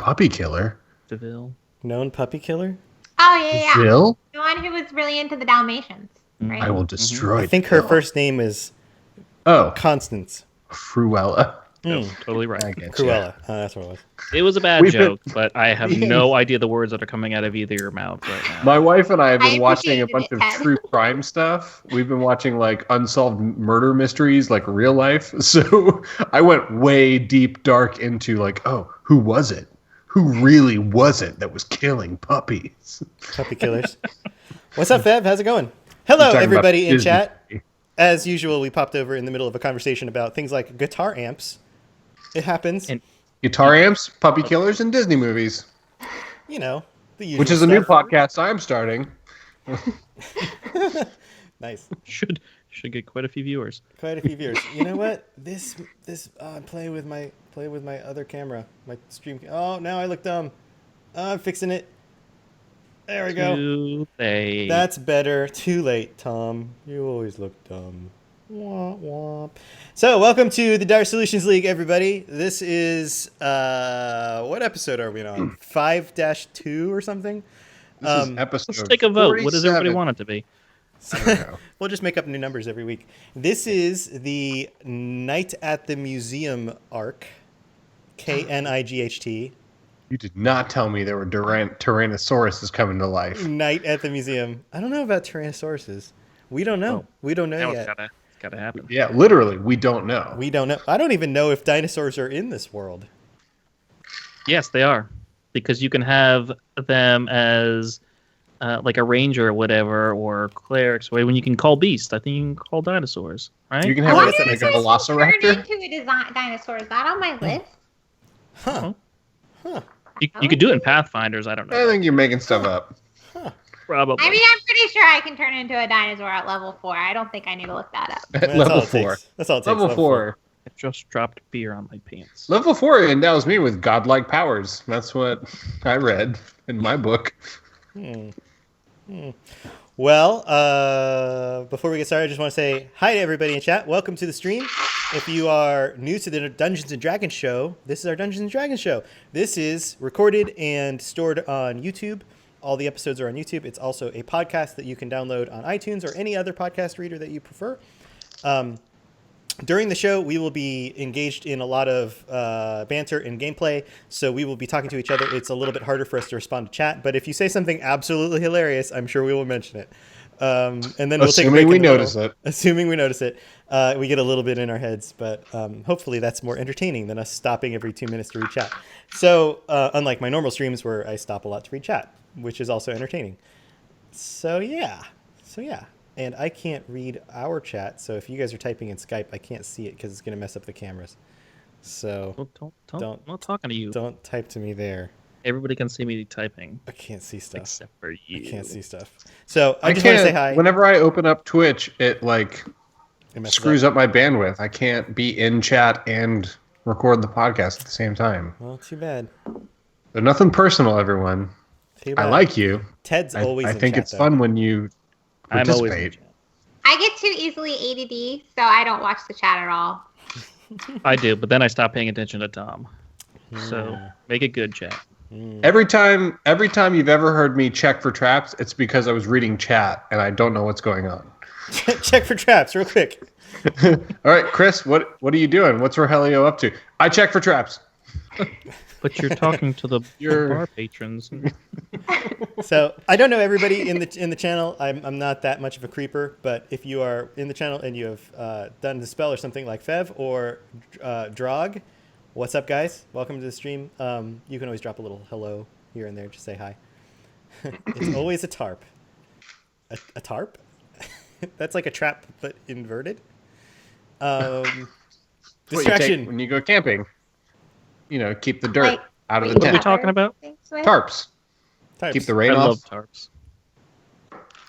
Puppy killer? DeVille. Known puppy killer? Oh, yeah. DeVille? The one who was really into the Dalmatians, right? I will destroy I think her DeVille. first name is Oh, Constance. Fruella. Totally right. I get Cruella. That's what it was. It was a bad We've been- joke, but I have no idea the words that are coming out of either your mouth right now. My wife and I have I been watching a bunch appreciated of it, Ted. true crime stuff. We've been watching like unsolved murder mysteries, like real life. So I went way deep dark into like, oh, who was it? Who really was it that was killing puppies? Puppy killers. What's up, Fev? How's it going? Hello, You're talking everybody about in Disney. chat. As usual, we popped over in the middle of a conversation about things like guitar amps. It happens. And- Guitar amps, puppy killers, and Disney movies, You know, the usual which is a new stuff. podcast I'm starting. Nice. Should get quite a few viewers. Quite a few viewers. You know what? I'm playing with my other camera, my stream. Oh, now I look dumb. I'm fixing it. There we go. Too late. That's better. Too late, Tom. You always look dumb. Womp womp. So, welcome to the Dire Solutions League, everybody. This is what episode are we on? 5-2 or something? This is episode Let's take a vote. What does everybody 47. want it to be? I don't know. We'll just make up new numbers every week. This is the Night at the Museum arc, KNIGHT. You did not tell me there were Tyrannosauruses coming to life. Night at the Museum. I don't know about Tyrannosauruses. We don't know. We don't know Now yet. it's gotta happen. Yeah, literally, we don't know. We don't know. I don't even know if dinosaurs are in this world. Yes, they are, because you can have them as like a ranger or whatever, or clerics. When you can call beasts, I think you can call dinosaurs, right? You can I have wonder like if a there's velociraptor. turned into a dinosaur. Is that on my list? Huh. You could do it in Pathfinders. I don't I know. think you're making stuff up. Probably. I mean, I'm pretty sure I can turn into a dinosaur at level 4. I don't think I need to look that up. That's all Level it 4. takes. That's all it takes. Level 4. I just dropped beer on my pants. Level 4 endows me with godlike powers. That's what I read in my book. Well, before we get started, I just want to say hi to everybody in chat. Welcome to the stream. If you are new to the Dungeons & Dragons show, this is our Dungeons & Dragons show. This is recorded and stored on YouTube. All the episodes are on YouTube. It's also a podcast that you can download on iTunes or any other podcast reader that you prefer. During the show, we will be engaged in a lot of banter and gameplay, so we will be talking to each other. It's a little bit harder for us to respond to chat, but if you say something absolutely hilarious, I'm sure we will mention it. And then we'll take a break Assuming we in the notice middle. it. Assuming we notice it. We get a little bit in our heads, but hopefully that's more entertaining than us stopping every 2 minutes to read chat. So unlike my normal streams where I stop a lot to read chat, which is also entertaining. So yeah. And I can't read our chat, so if you guys are typing in Skype, I can't see it because it's going to mess up the cameras. So Well, I'm not talking to you. don't type to me there. Everybody can see me typing, I can't see stuff. except for you. I can't see stuff. So I I just want to say can't. hi. Whenever I open up Twitch, it like It messes screws up my bandwidth. I can't be in chat and record the podcast at the same time. Well, too bad. But nothing personal, everyone. Too I bad. like you. Ted's I, always I in think chat, it's though. fun when you I'm always in participate. chat. I get too easily ADD, so I don't watch the chat at all. I do, but then I stop paying attention to Tom. So make it good, chat. Every time you've ever heard me check for traps, it's because I was reading chat and I don't know what's going on. Check for traps real quick. All right, Chris, what are you doing? What's Rogelio up to? I check for traps. But you're talking to the You're- bar patrons. So I don't know everybody in the channel. I'm not that much of a creeper, but if you are in the channel and you have done the spell or something like Fev or Drog, what's up, guys? Welcome to the stream. You can always drop a little hello here and there. Just say hi. It's always a tarp. A tarp? That's like a trap, but inverted. What you take Distraction. when you go camping. You know, keep the dirt Like, out of the What are we tent. talking about? Tarps. Tarps. Keep the rain I off. love tarps.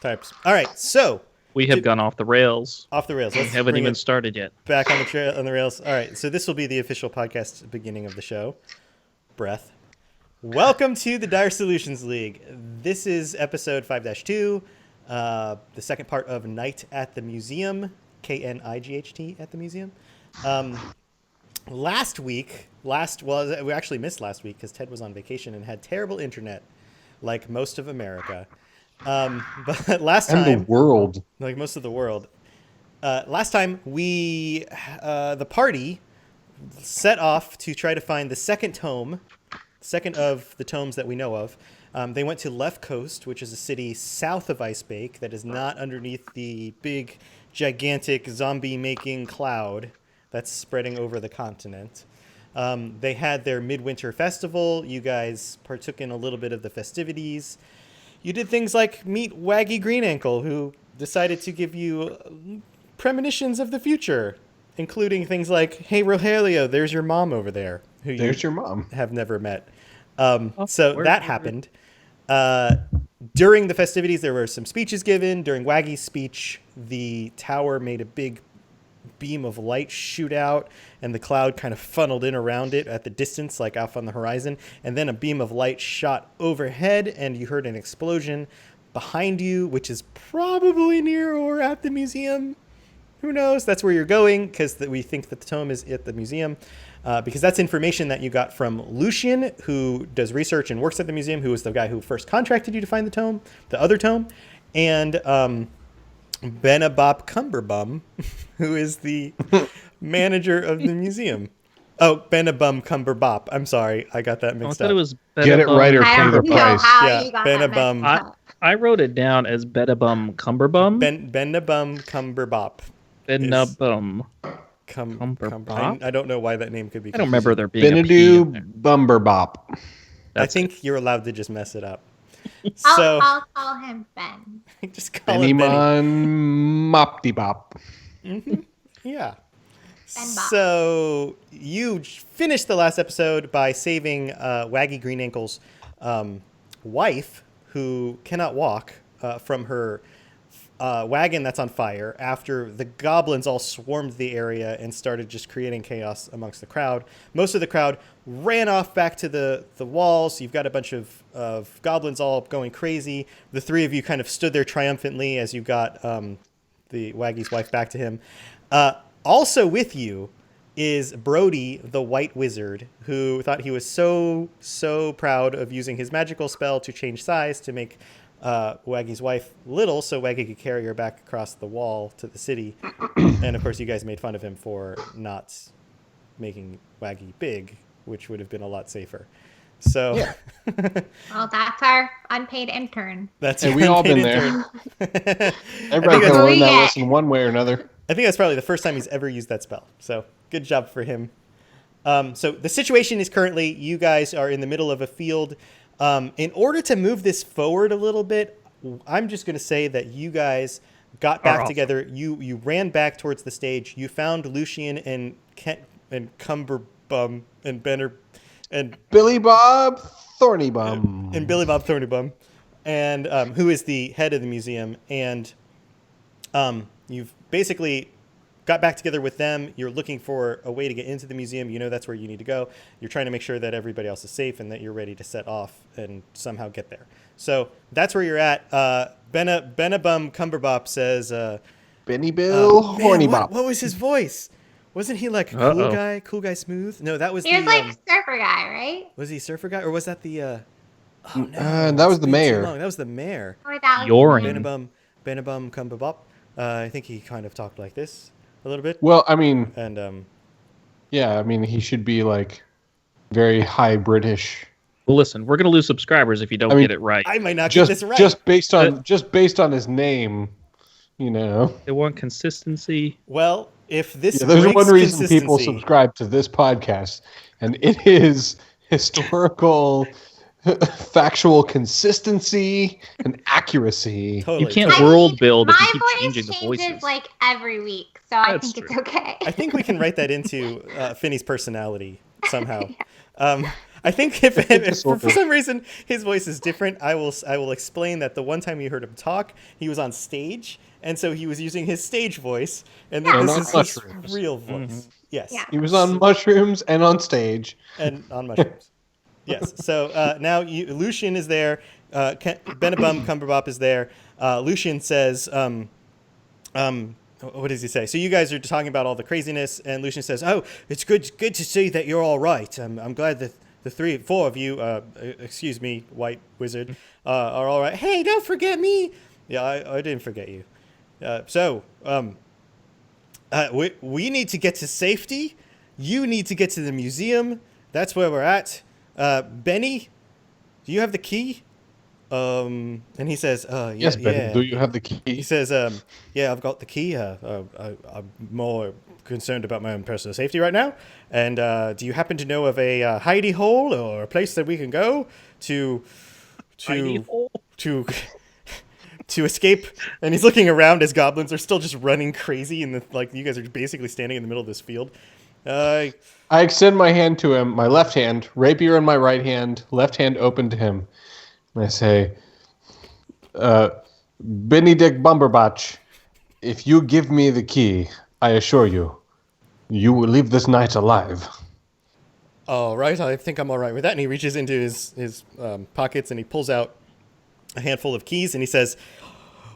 Tarps. All right, so We have gone off the rails. off the rails. We Let's haven't bring even it started yet. back on the rails. All right, so this will be the official podcast beginning of the show. Breath. Welcome to the Dire Solutions League. This is episode 5-2, the second part of Night at the Museum, KNIGHT at the Museum. last week, we actually missed last week because Ted was on vacation and had terrible internet, like most of America. But last And the time, world. like most of the world, last time the party set off to try to find the second of the tomes that we know of. They went to Left Coast, which is a city south of Icebake that is not underneath the big, gigantic zombie-making cloud that's spreading over the continent. They had their midwinter festival. You guys partook in a little bit of the festivities. You did things like meet Waggy Green Ankle, who decided to give you premonitions of the future, including things like, "Hey, Rogelio, there's your mom over there," who There's your mom. have never met. Oh, So word, that word. happened. During the festivities, there were some speeches given. During Waggy's speech, the tower made a big beam of light shoot out, and the cloud kind of funneled in around it at the distance, like off on the horizon. And then a beam of light shot overhead, and you heard an explosion behind you, which is probably near or at the museum. Who knows? That's where you're going, because we think that the tome is at the museum. Because that's information that you got from Lucian, who does research and works at the museum, who was the guy who first contracted you to find the other tome, and Benabop Cumberbum, who is the manager of the museum. Oh, Benabum Cumberbop. I'm sorry, I got that I mixed thought up. it was Get it right or I pay the don't know price. how Yeah, you got Benabum. that mixed up. I wrote it down as Bedabum Cumberbum. Benabum Cumberbop. Benabum. I don't know why that name could be I don't confusing. remember there being a P in there. Benadu Bumberbop. I That's think you're allowed to just mess it up. I'll, So I'll call him Ben. just call it Benny. Bennymon Mopty-Bop. Yeah. Ben Bop. So you finished the last episode by saving Waggy Green Ankle's wife, who cannot walk, from her wagon that's on fire after the goblins all swarmed the area and started just creating chaos amongst the crowd. Most of the crowd ran off back to the walls. You've got a bunch of goblins all going crazy. The three of you kind of stood there triumphantly as you got the Waggy's wife back to him. Also with you is Brody, the White Wizard, who thought he was so proud of using his magical spell to change size to make Waggy's wife little, so Waggy could carry her back across the wall to the city. And of course, you guys made fun of him for not making Waggy big, which would have been a lot safer. So Yeah. Well, that's our unpaid intern. that's And your we all been unpaid there. intern. Everybody that's can what learn we that get. lesson one way or another. I think that's probably the first time he's ever used that spell. So good job for him. So the situation is currently you guys are in the middle of a field. In order to move this forward a little bit, I'm just going to say that you guys got back off. together. You ran back towards the stage. You found Lucian and Kent and Cumberbum and Benner and Billy Bob Thornybum. and Billy Bob Thornybum, and who is the head of the museum. And you've basically got back together with them. You're looking for a way to get into the museum. You know that's where you need to go. You're trying to make sure that everybody else is safe and that you're ready to set off and somehow get there. So that's where you're at. Benabum Cumberbop says, Benny Bill man, Hornybop. what was his voice? Wasn't he like Uh-oh. cool guy smooth? No, that was He was the like surfer guy, right? was he surfer guy, or was that the oh no, that was it's the been too mayor. long. That was the mayor. Or that was Yorin. Benabum Cumberbop. I think he kind of talked like this a little bit. Well, I mean, And yeah, I mean, he should be like very high British. Well, listen, we're gonna lose subscribers if you don't I mean, get it right. I might not Just, get this right. just based on his name, you know. They want consistency. Well, if this Yeah, there's breaks one reason people consistency- subscribe to this podcast, and it is historical, factual consistency and accuracy. Totally. You can't I mean, world build if you my keep voice changing the changes voices. like every week, so I That's think true. it's okay. I think we can write that into Finney's personality somehow. I think if for some reason his voice is different, I will explain that the one time you heard him talk, he was on stage, and so he was using his stage voice, and then And this on is his mushrooms. real voice. Yes. Yeah. He was on mushrooms and on stage. And on mushrooms. Yes. So now Lucian is there. Benabum Cumberbop is there. Lucian says, what does he say? So you guys are talking about all the craziness, and Lucian says, "Oh, it's good to see that you're all right. I'm glad that the four of you, excuse me, white wizard, are all right. Hey, don't forget me. Yeah, I didn't forget you. We need to get to safety. You need to get to the museum. That's where we're at. Benny, do you have the key?" And he says, Yes, Ben. yeah. Do you have the key? He says, yeah, I've got the key. I'm more concerned about my own personal safety right now. And do you happen to know of a hidey hole or a place that we can go to escape? And he's looking around as goblins are still just running crazy, and you guys are basically standing in the middle of this field. I extend my hand to him, my left hand, rapier in my right hand, left hand open to him. And I say, Benedict Bumberbotch, if you give me the key, I assure you, you will leave this night alive. All right, I think I'm all right with that. And he reaches into his pockets and he pulls out a handful of keys and he says,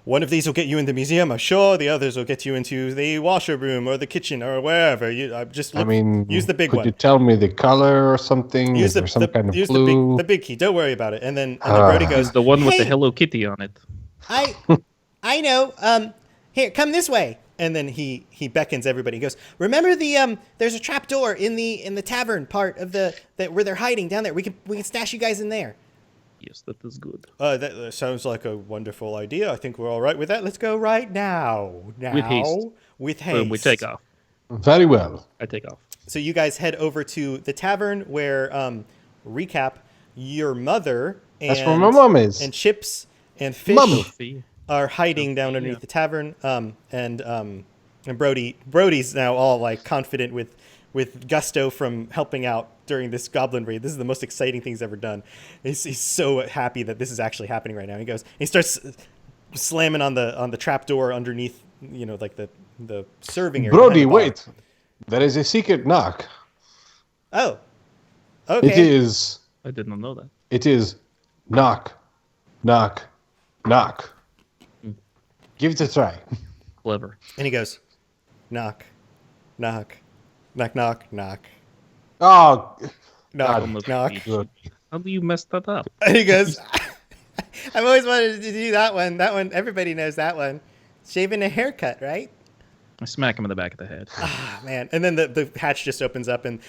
"One of these will get you in the museum, I'm sure. The others will get you into the washer room or the kitchen or wherever. Use the big one. Could you tell me the color or something? Is there some kind of clue? The big key. Don't worry about it." And then Brody goes, The one with the "Hey, Hello Kitty on it. I know. Here, come this way." And then he beckons everybody. He goes, "Remember there's a trap door in the tavern part of where they're hiding down there. We can stash you guys in there." Yes, that is good. That sounds like a wonderful idea. I think we're all right with that. Let's go right now. With haste. With haste. Boom, we take off. Very well. I take off. So you guys head over to the tavern where, recap, your mother That's where my mom is. and Chips and Fish Mama. are hiding down underneath the tavern. And Brody's now all like confident with gusto from helping out during this goblin raid. This is the most exciting thing he's ever done. He's so happy that this is actually happening right now. He starts slamming on the trap door underneath, like the serving area. Brody, wait. There is a secret knock. Oh. Okay. It is. I did not know that. It is knock, knock, knock. Give it a try. Clever. And he goes, knock, knock, knock, knock, knock, Oh, knock, knock. good. How do you mess that up? And he goes, "I've always wanted to do that one. That one, everybody knows that one. Shaving a haircut, right?" I smack him in the back of the head. Ah, man. And then the hatch just opens up and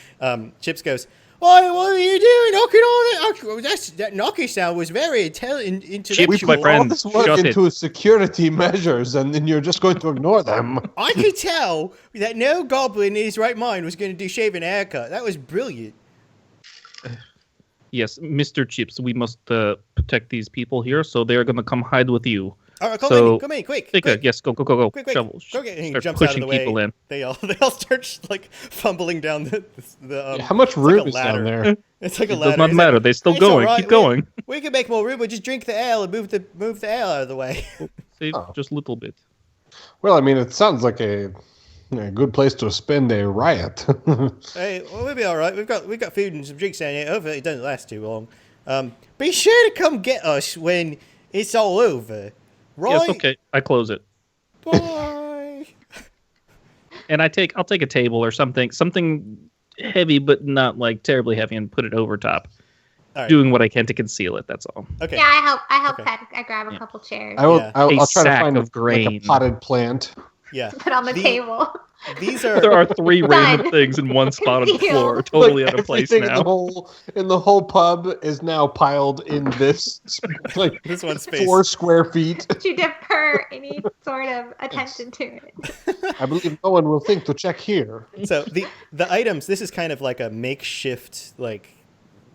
Chips goes, "Oh, what are you doing? Knocking on it? That knocky sound was very intellectual." Chips, my friend. All this work Shut into security measures, and then you're just going to ignore them. I could tell that no goblin in his right mind was going to do shaving a haircut. That was brilliant. Yes, Mr. Chips, we must protect these people here, so they're going to come hide with you. All right, come in, quick. Yes, go. Quick. Shovel. Go get. And he Start jumps out of pushing the way. people in. They all start like fumbling down the How much it's room like a is ladder. down there? It's like a It ladder. does not He's matter. like, They're still "It's going. all right. Keep going. We can make more room. We'll just drink the ale and move the ale out of the way. Save just a little bit. Well, I mean, it sounds like a good place to spend a riot. Hey, well, we'll be all right. We've got food and some drinks down here. Hopefully, it doesn't last too long. Be sure to come get us when it's all over. Right? Yes, okay. I close it. Bye. And I'll take a table or something heavy, but not like terribly heavy, and put it over top. All right. Doing what I can to conceal it. That's all. Okay. Yeah, I help Okay. Pat. I grab a couple chairs. I'll Yeah. try to sack find of grain. like a potted plant. Yeah. Put on the table. These are There are three random Done. things in one spot on the Conceal. floor, totally Like, out of place everything now. in the whole pub is now piled in this like this one space. 4 square feet. To defer any sort of attention to it. I believe no one will think to check here. So the items. This is kind of like a makeshift like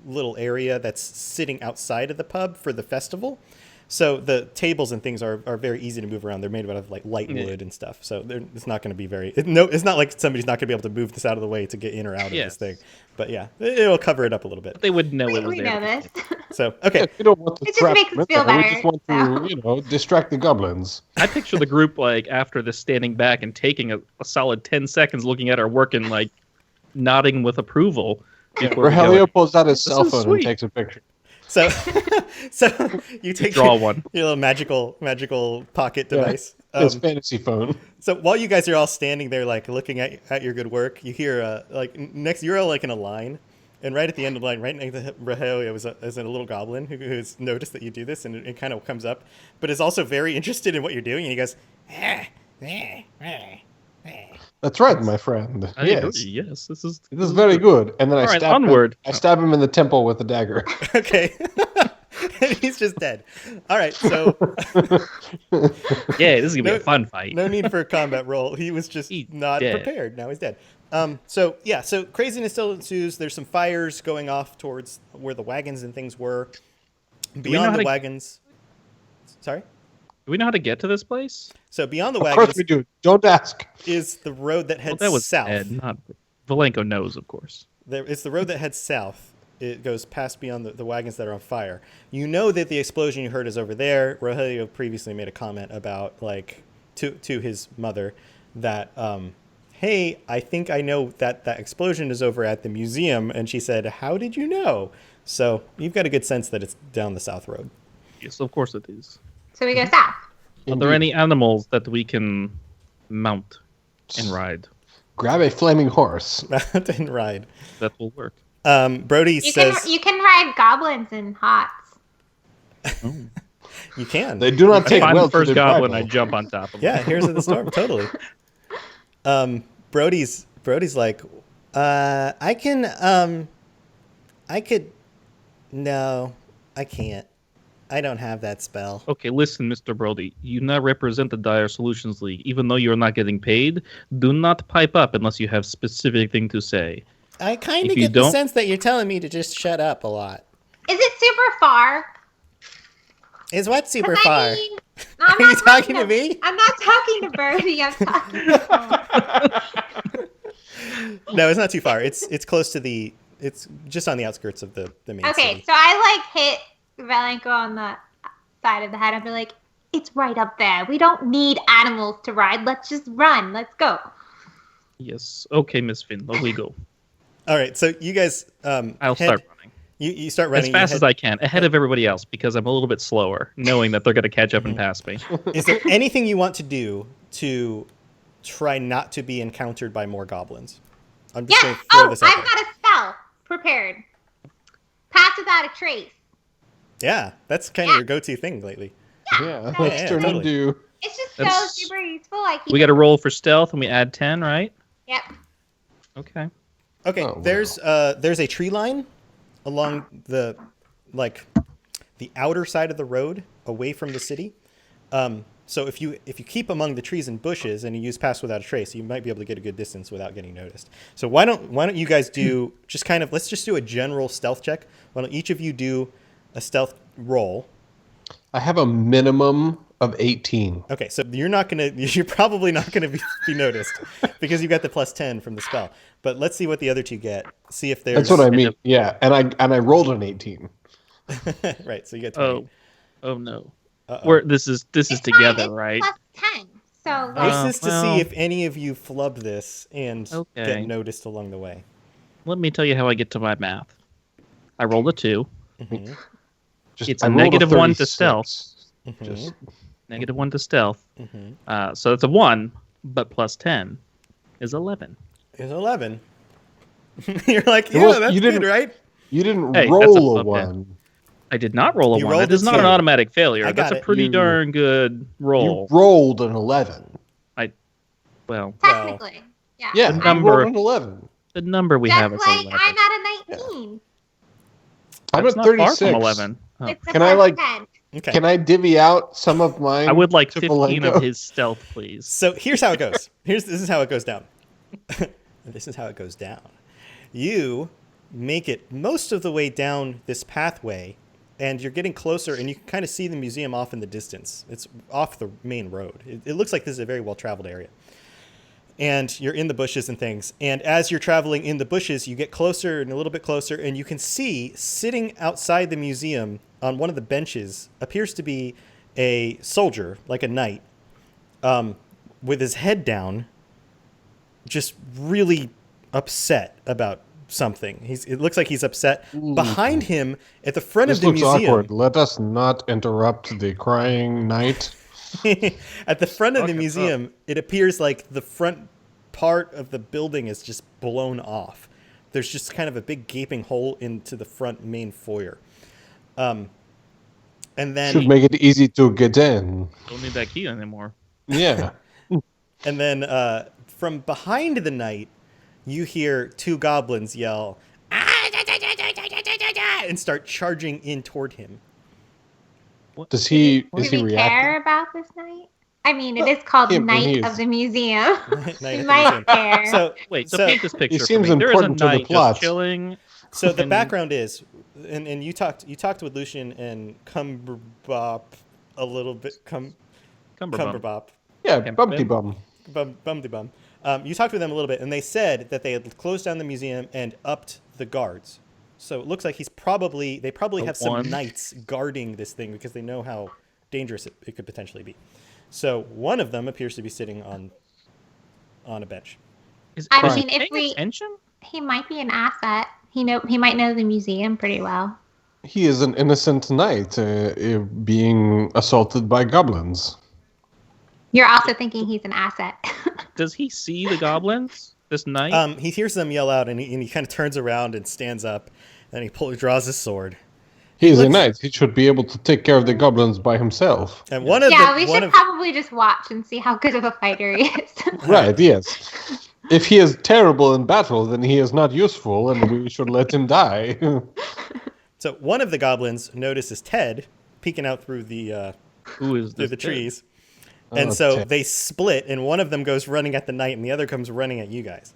little area that's sitting outside of the pub for the festival. So the tables and things are very easy to move around. They're made out of like light wood and stuff. So it's not going to be it's not like somebody's not going to be able to move this out of the way to get in or out of this thing. But yeah, it'll cover it up a little bit. They would know it was We there. know this. So okay, We don't want to It just trap makes us them feel in there. better, We just want to, distract the goblins. I picture the group like after this standing back and taking a solid 10 seconds looking at our work and like nodding with approval. Before we go. Rogelio pulls out his cell is phone sweet. and takes a picture. so you take Draw one. your little magical pocket device. His fantasy phone. So while you guys are all standing there, like looking at your good work, you hear you're all like in a line, and right at the end of the line, right next to Rogelio is a little goblin who's noticed that you do this, and it kind of comes up, but is also very interested in what you're doing, and he goes, That's right, my friend. I Yes. agree. Yes, this is Very good. And then All I right, stab onward. I stab him in the temple with the dagger. okay. And he's just dead. All right, so Yeah, this is gonna be No- a fun fight. no need for a combat roll. He was just He's not dead. prepared. Now he's dead. So craziness still ensues. There's some fires going off towards where the wagons and things were. know Beyond how the to- wagons. Sorry? Do we know how to get to this place? So beyond the Of wagons course we do. Don't ask. is the road that Well, heads that was south. Ed, not Valenko knows, of course. It's the road that heads south. It goes past beyond the wagons that are on fire. You know that the explosion you heard is over there. Rogelio previously made a comment about, like, to his mother that, hey, I think I know that explosion is over at the museum. And she said, how did you know? So you've got a good sense that it's down the south road. Yes, of course it is. So we go south. Are there any animals that we can mount and ride? Grab a flaming horse. Mountain ride. That will work. Brody You says can ride goblins and hots. you can. They do not I take find well the first to their goblin, I rival. jump on top of him. Yeah, here's the storm. Totally. Brody's like, I could. No, I can't. I don't have that spell. Okay, listen, Mr. Brody. You now represent the Dire Solutions League. Even though you're not getting paid, do not pipe up unless you have specific thing to say. I kind If of you get the don't- sense that you're telling me to just shut up a lot. Is it super far? Is what super 'Cause far? I mean, no, I'm Are you not talking to me? I'm not talking to Birdie. I'm talking to No, it's not too far. It's close to the. It's just on the outskirts of the main Okay, city. so I like hit Valenko on the side of the head. I'd be like, it's right up there. We don't need animals to ride. Let's just run. Let's go. Yes. Okay, Miss Finn, let we go. All right, so you guys. I'll head- start running. You start running As fast you as I can, ahead of everybody else, because I'm a little bit slower, knowing that they're going to catch up and pass me. Is there anything you want to do to try not to be encountered by more goblins? I'm just going Yes. to throw Oh, this out I've there. got a spell prepared. Pass without a trace. Yeah, that's kind of your go-to thing lately. Yeah, Yeah, let's yeah, turn totally. into. It's just That's- so super useful. Like We got to roll for stealth, and we add 10, right? Yep. Okay. Okay, Oh, wow. there's a tree line along the outer side of the road away from the city. So if you keep among the trees and bushes and you use pass without a trace, you might be able to get a good distance without getting noticed. So why don't you guys do just kind of let's just do a general stealth check. Why don't each of you do a stealth roll? I have a minimum of 18. Okay, so you're probably not gonna be noticed because you got the plus 10 from the spell. But let's see what the other two get. See if there's That's what I mean. Yeah, and I rolled an 18. right. So you get 20. Oh no. Uh-oh. This is It's together, fine, right? It's plus 10. So This like, is to well- see if any of you flub this and Okay. get noticed along the way. Let me tell you how I get to my math. I rolled a 2. Mhm, Just, It's I a rolled negative 1 to 36. stealth. mhm, Just Negative 1 to stealth. mhm. So that's a 1, but plus 10 is 11. It's 11. You're like, It yeah, was- that's you good, didn't- right? you didn't Hey, that's roll a okay. 1. I did not roll a You 1. rolled That is a not an 2. automatic failure. I got That's a it. pretty You- darn good roll. You rolled an 11. Well, technically, yeah. Yeah, The you number- rolled an 11. the number we Just have is like 11. I'm at a 19. I'm That's at not 36. far from 11. Oh. It's a Can I, plus like- 10. Okay. Can I divvy out some of mine? I would like to 15 Valenko? of his stealth, please. So here's how it goes. This is how it goes down. This is how it goes down. You make it most of the way down this pathway, and you're getting closer, and you can kind of see the museum off in the distance. It's off the main road. It looks like this is a very well-traveled area. And you're in the bushes and things. And as you're traveling in the bushes, you get closer and a little bit closer, and you can see sitting outside the museum on one of the benches appears to be a soldier, like a knight, with his head down, just really upset about something. It looks like he's upset. Behind him, at the front This of the looks museum, awkward. Let us not interrupt the crying knight. At the front of the Fucking museum, it appears like the front part of the building is just blown off. There's just kind of a big gaping hole into the front main foyer. And then Should make it easy to get in. Don't need that key anymore. Yeah. And then from behind the knight, you hear two goblins yell, "Ah, da, da, da, da, da, da, da, da," and start charging in toward him. Does he Do react? we care about this night? I mean, it is called Yeah, but Night he's- of the Museum. Knight We of the might museum. care. So, Wait, so so, paint this picture seems for me. There is a important to the knight plot. just chilling. so the and- background is, and you talked with Lucian and Cumberbop a little bit. Cumberbum. Cumberbop. Yeah, Okay, bumpty Ben. bum. Bum-de-bum. You talked with them a little bit, and they said that they had closed down the museum and upped the guards. So it looks like they probably have some one. knights guarding this thing because they know how dangerous it could potentially be. So one of them appears to be sitting on a bench. I Right. mean, if Paying we, attention? he might be an asset. He might know the museum pretty well. He is an innocent knight being assaulted by goblins. You're also thinking he's an asset. Does he see the goblins? This knight? He hears them yell out, and he kind of turns around and stands up, and he draws his sword. He is a Looks- knight. He should be able to take care of the goblins by himself. And one of Yeah, the we one should of probably just watch and see how good of a fighter he is. Right, yes. If he is terrible in battle, then he is not useful, and we should let him die. so one of the goblins notices Ted peeking out through the Who is through this the kid? trees. Oh, And so Ted. they split, and one of them goes running at the knight, and the other comes running at you guys.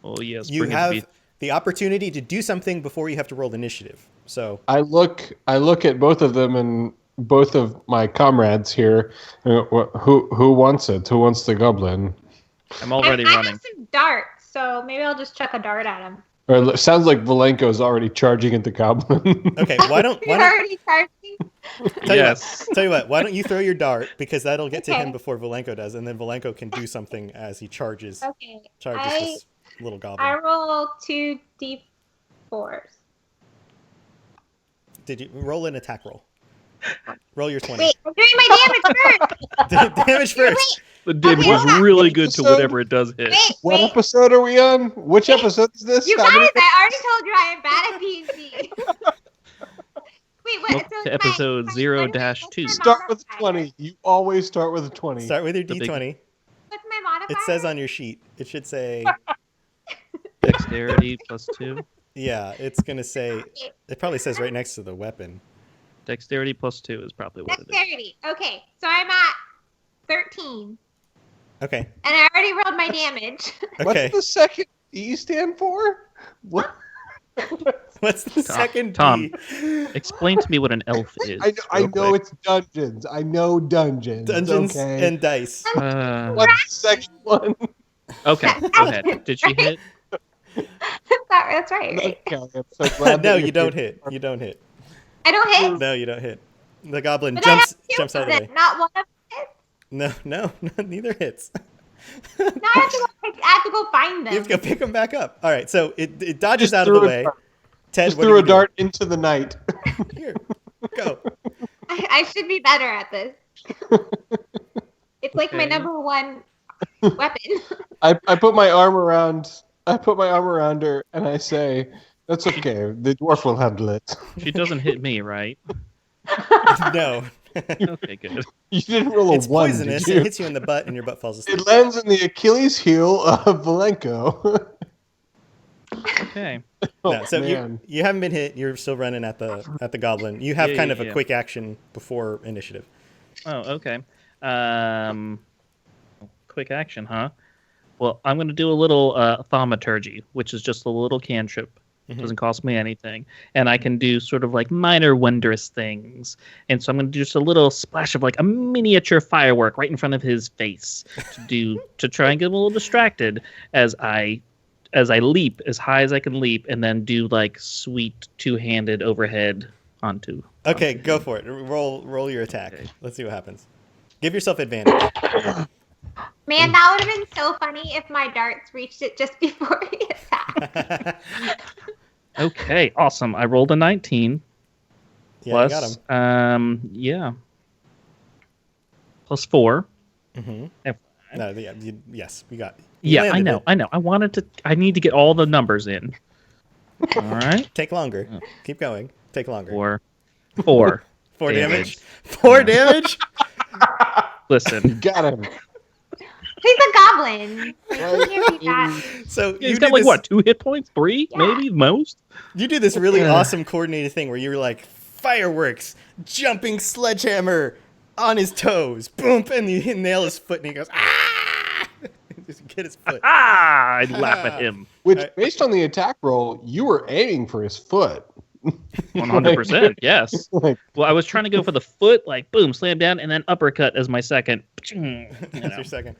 Oh yes. You bring it to have be- the opportunity to do something before you have to roll initiative. So I look at both of them and both of my comrades here. Who wants it? Who wants the goblin? I'm already I running. have some darts, so maybe I'll just chuck a dart at him. Or it sounds like Valenko is already charging at the goblin. okay, why don't You're already charging? Yes. tell you what, why don't you throw your dart, because that'll get to Okay. him before Valenko does, and then Valenko can do something as he charges Okay. this little I goblin. roll 2d4s. Did you roll an attack roll? Roll your 20. Wait, I'm doing my damage first. Damage first. The damage Okay, is hold on. really good to So- whatever it does hit. Wait, What wait. episode are we on? Which episode is this? You How guys, many- I already told you I am bad at D&D. Wait, what? Look So to it's my- episode my- 0-2. what's my Start with a modifier? 20. You always start with a 20. Start with your The big- D20. What's my modifier? It says on your sheet. It should say, Dexterity +2. yeah, it's going to say, it probably says right next to the weapon. Dexterity +2 is probably what it is. Dexterity. Okay, so I'm at 13. Okay. And I already rolled my damage. Okay. What's the second E stand for? What? What's the second Tom. D? Explain to me what an elf is. I real know quick. it's dungeons. I know dungeons. Dungeons okay. and dice. What's the second one? Okay, go ahead. Did she hit? That's right. Okay, I'm so glad No, that you you're don't here. hit. You don't hit. I don't hit. No, you don't hit. The goblin But I have jumps two out of the of way. them, not one of them. No, neither hits. Now I have to go find them. You have to go pick them back up. All right, so it dodges Just out of threw the a way. dart. Ted, Just what threw are a you dart into the night. doing? Here, go. I should be better at this. It's like my Okay. number one weapon. I put my arm around her and I say, "That's okay. The dwarf will handle it." She doesn't hit me, right? No, Okay, good. You didn't roll a it's one, poisonous. did It you? hits you in the butt, and your butt falls asleep. It lands in the Achilles heel of Valenko. Okay. No, so man. you haven't been hit. You're still running at the goblin. You have Yeah, kind yeah, of a yeah. quick action before initiative. Oh, okay. Quick action, huh? Well, I'm going to do a little thaumaturgy, which is just a little cantrip. Mhm. Doesn't cost me anything. And I can do sort of like minor wondrous things. And so I'm going to do just a little splash of like a miniature firework right in front of his face to try and get him a little distracted as I leap as high as I can leap and then do like sweet two-handed overhead onto. Okay, onto go him. for it. Roll your attack. Okay. Let's see what happens. Give yourself advantage. Man, that would have been so funny if my darts reached it just before he attacked. Okay, awesome. I rolled a 19. Yeah, you got him. Yeah. plus 4. Mm-hmm. No, yes, we got. Yeah, I know. I need to get all the numbers in. All right. Take longer. Keep going. Take longer. 4 4 damage. 4 damage. Listen, Got him. He's a goblin. So he's got like what, 2 hit points, 3 maybe most. You do this really awesome coordinated thing where you're like fireworks, jumping sledgehammer on his toes, boom, and you nail his foot, and he goes ah. Just get his foot. Ah! I'd laugh at him. Which, based on the attack roll, you were aiming for his foot. 100%. Yes. Well, I was trying to go for the foot, like boom, slam down, and then uppercut as my second. That's your second.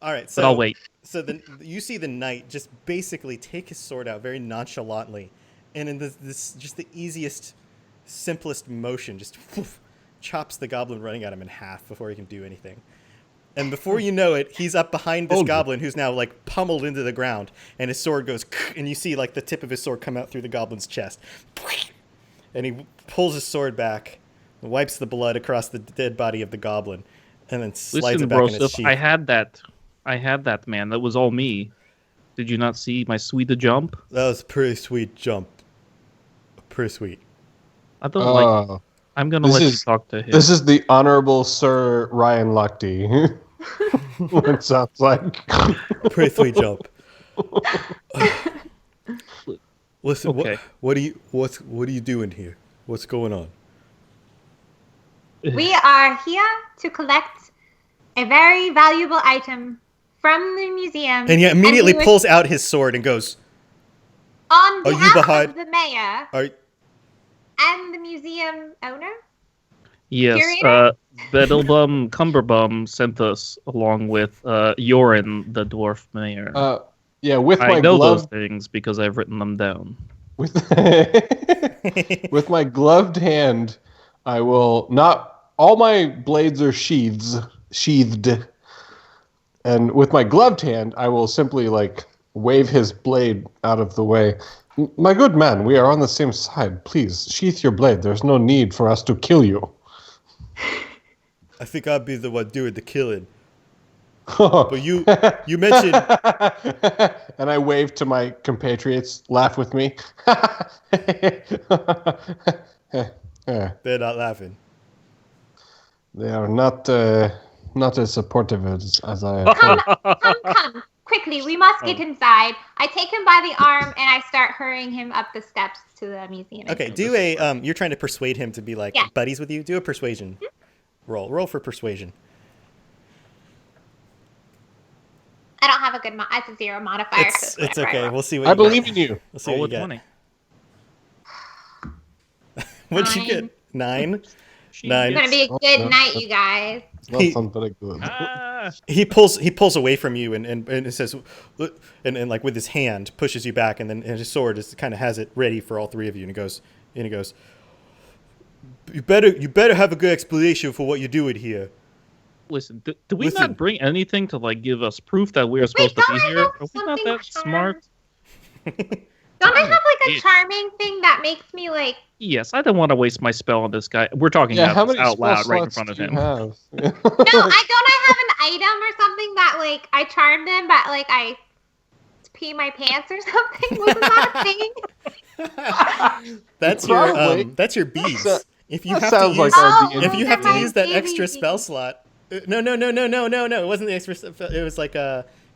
All right, so but I'll wait. So then you see the knight just basically take his sword out very nonchalantly, and in this just the easiest, simplest motion, just chops the goblin running at him in half before he can do anything. And before you know it, he's up behind this goblin who's now like pummeled into the ground, and his sword goes, and you see like the tip of his sword come out through the goblin's chest, and he pulls his sword back, wipes the blood across the dead body of the goblin, and then slides it back in its sheath. I had that, man. That was all me. Did you not see my sweet jump? That was a pretty sweet jump. Pretty sweet. I don't like. I'm gonna let you talk to him. This is the Honorable Sir Ryan Lochte. It sounds like pretty sweet jump. Listen, okay. what are you doing here? What's going on? We are here to collect a very valuable item from the museum. And he immediately pulls out his sword and goes, on behalf of the mayor and the museum owner? Yes, Bedelbum Cumberbum sent us along with Yorin, the dwarf mayor. Yeah, with I know those things because I've written them down. With my gloved hand, I will not. All my blades are sheathed, and with my gloved hand, I will simply like wave his blade out of the way. My good man, we are on the same side. Please sheath your blade. There's no need for us to kill you. I think I'd be the one doing the killing. But you mentioned, and I wave to my compatriots. Laugh with me. They're not laughing. They are not as supportive as I. Come, quickly! We must get inside. I take him by the arm and I start hurrying him up the steps to the museum. Okay, do you're trying to persuade him to be like buddies with you. Do a persuasion roll. Roll for persuasion. I don't have a good it's a 0 modifier. It's okay. We'll see what I believe in you. We'll see what you get. 20. What'd you get? 9? 9. It's gonna be a good night, you guys. Not something good. He pulls away from you and it says, and like with his hand pushes you back, and then his sword is kind of has it ready for all three of you, and he goes, you better have a good explanation for what you're doing here. Listen, do we not bring anything to like give us proof that we are supposed to be here? Are we not that smart? Don't I have like a charming thing that makes me like? Yes, I don't want to waste my spell on this guy. We're talking about this out loud right in front of him. No, I have an item or something that like I charmed him, but like I pee my pants or something. Wasn't that a thing? That's your beads. If you have to use that extra spell slot. No. It wasn't the extra. It was like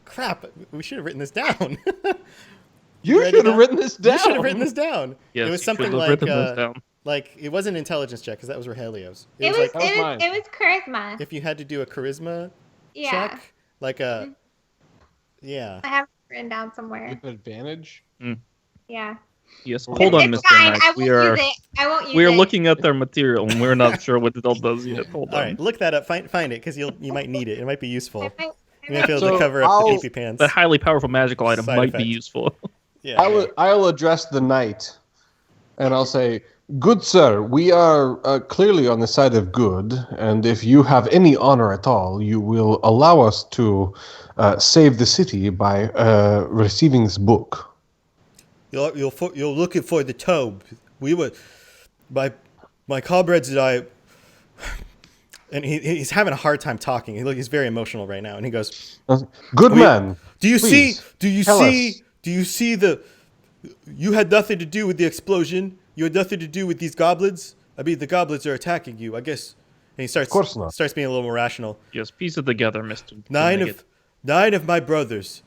crap. We should have written this down. You should have written this down. You should have written this down. Yes, it was something like it wasn't an intelligence check because that was Rogelio's. It was charisma. If you had to do a charisma check, like a I have it written down somewhere. With advantage. Yeah. Yes. Hold on, Mr. Knight. I won't use it. We are looking at their material and we're not sure what it all does yet. Hold on. All right, look that up. Find it because you might need it. It might be useful. You might be able to cover up the pee pants. The highly powerful magical item might be useful. Yeah. I'll address the knight, and I'll say, "Good sir, we are clearly on the side of good, and if you have any honor at all, you will allow us to save the city by receiving this book." You're looking for the tome. We were, my comrades and I. and he's having a hard time talking. He's very emotional right now, and he goes, Good man. Do you please, tell us. you had nothing to do with the explosion? You had nothing to do with these goblins? I mean, the goblins are attacking you, I guess. And he starts being a little more rational. Yes, piece it together, Mister. 9 of my brothers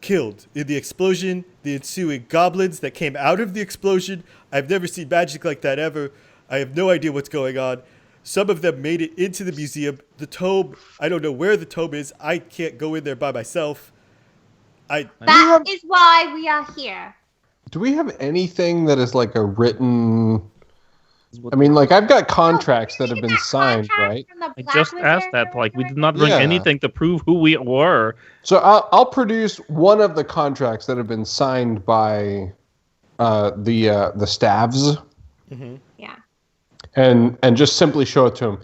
killed in the explosion, the ensuing goblins that came out of the explosion. I've never seen magic like that ever. I have no idea what's going on. Some of them made it into the museum. The tome, I don't know where the tome is. I can't go in there by myself. That is why we are here. Do we have anything that is like a written... I mean, like, I've got contracts that have been signed, right? I just asked that. Like, we did not bring anything to prove who we were. So I'll produce one of the contracts that have been signed by the staffs. Mm-hmm. Yeah. And just simply show it to him.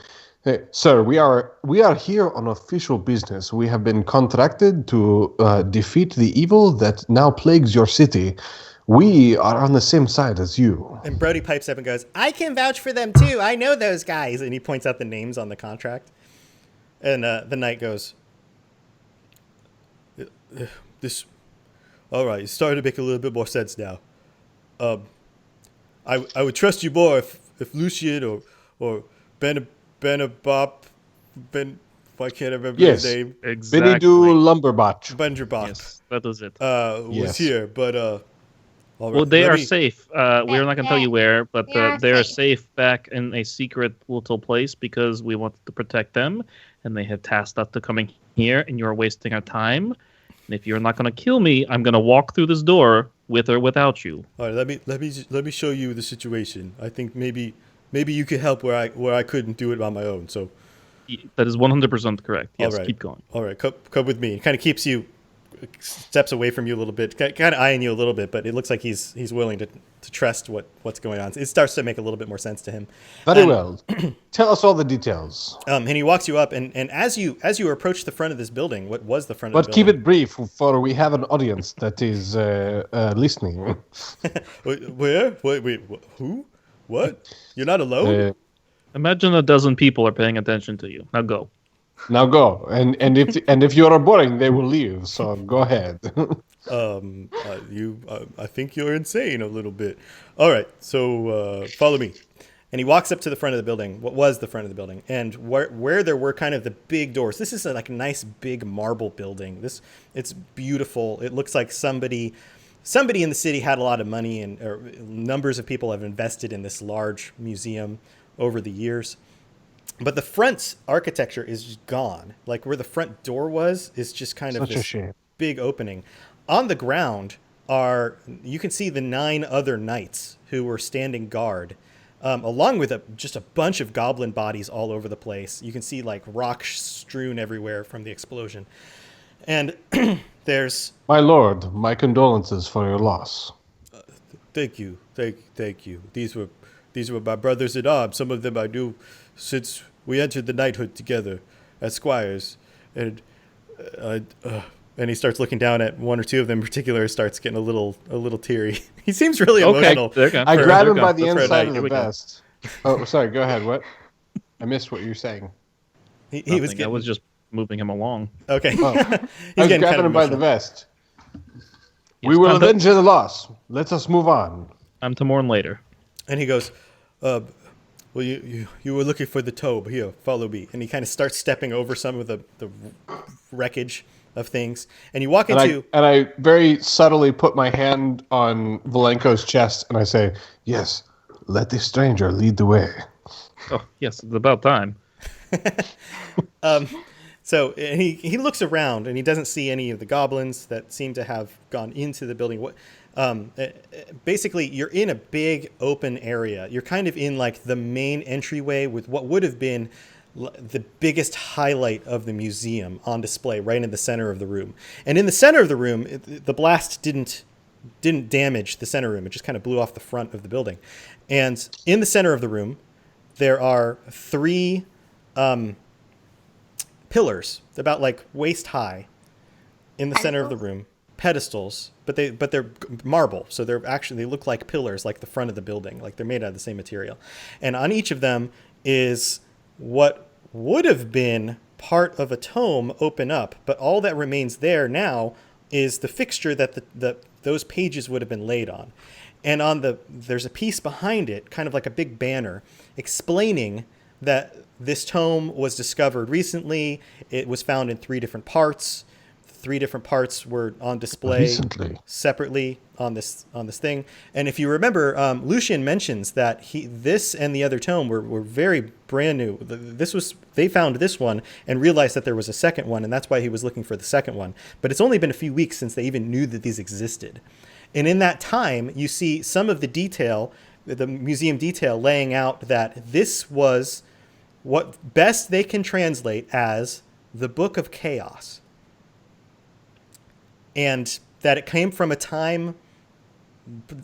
Hey, sir, we are here on official business. We have been contracted to defeat the evil that now plagues your city. We are on the same side as you. And Brody pipes up and goes, I can vouch for them too. I know those guys. And he points out the names on the contract. And the knight goes, all right, it's starting to make a little bit more sense now. I would trust you more if Lucian or Benabop, why can't I remember his name? Exactly. Benidu Lumberbach. Benderbach. Yes, that was it. Was here, but all right, well, they are safe. We're not going to tell you where, but they are safe. safe back in a secret little place because we wanted to protect them, and they have tasked us to coming here, and you're wasting our time. And if you're not going to kill me, I'm going to walk through this door with or without you. All right, let me show you the situation. I think maybe you could help where I couldn't do it on my own. So that is 100% correct. Yes, all right. Keep going. All right, come with me. It kind of keeps you steps away from you a little bit, kind of eyeing you a little bit, but it looks like he's willing to trust what's going on. It starts to make a little bit more sense to him. Very well. Tell us all the details. And he walks you up, and as you approach the front of this building, what was the front of the But building? keep it brief, for we have an audience that is listening. Where? Wait, who? What? You're not alone? Imagine a dozen people are paying attention to you. Now go. Now go, and if you are boring, they will leave. So go ahead. I think you're insane a little bit. All right, so follow me. And he walks up to the front of the building. What was the front of the building? And where there were kind of the big doors. This is like a nice big marble building. It's beautiful. It looks like somebody in the city had a lot of money, and numbers of people have invested in this large museum over the years. But the front architecture is gone. Like where the front door was is just kind of this big opening. On the ground you can see the 9 other knights who were standing guard, along with just a bunch of goblin bodies all over the place. You can see like rocks strewn everywhere from the explosion. And there's... My lord, my condolences for your loss. Thank you. Thank you. These were my brothers in arms. Some of them I knew since we entered the knighthood together as squires, and he starts looking down at one or two of them in particular. Starts getting a little teary. He seems really emotional. I grab him by the inside of the vest. Oh, sorry. Go ahead. What? I missed what you were saying. I was just moving him along. Okay. Oh. I was grabbing him by the vest. Yes, we will avenge the loss. Let us move on. I'm to mourn later. And he goes, well, you were looking for the tobe. Here, follow me. And he kind of starts stepping over some of the wreckage of things. And you walk into... And I very subtly put my hand on Valenko's chest, and I say, yes, let the stranger lead the way. Oh, yes, it's about time. So he looks around, and he doesn't see any of the goblins that seem to have gone into the building. Basically, you're in a big open area. You're kind of in like the main entryway with what would have been the biggest highlight of the museum on display right in the center of the room. And in the center of the room, the blast didn't damage the center room. It just kind of blew off the front of the building. And in the center of the room, there are 3 pillars about like waist high in the center of the room. Pedestals, but they're marble, so they look like pillars, like the front of the building, like they're made out of the same material. And on each of them is what would have been part of a tome open up, but all that remains there now is the fixture that those pages would have been laid on. And there's a piece behind it, kind of like a big banner, explaining that this tome was discovered recently. It was found in 3 different parts. 3 different parts were on display separately on this thing. And if you remember, Lucian mentions that this and the other tome were very brand new. They found this one and realized that there was a second one, and that's why he was looking for the second one. But it's only been a few weeks since they even knew that these existed. And in that time, you see some of the detail, the museum detail, laying out that this was what best they can translate as the Book of Chaos. And that it came from a time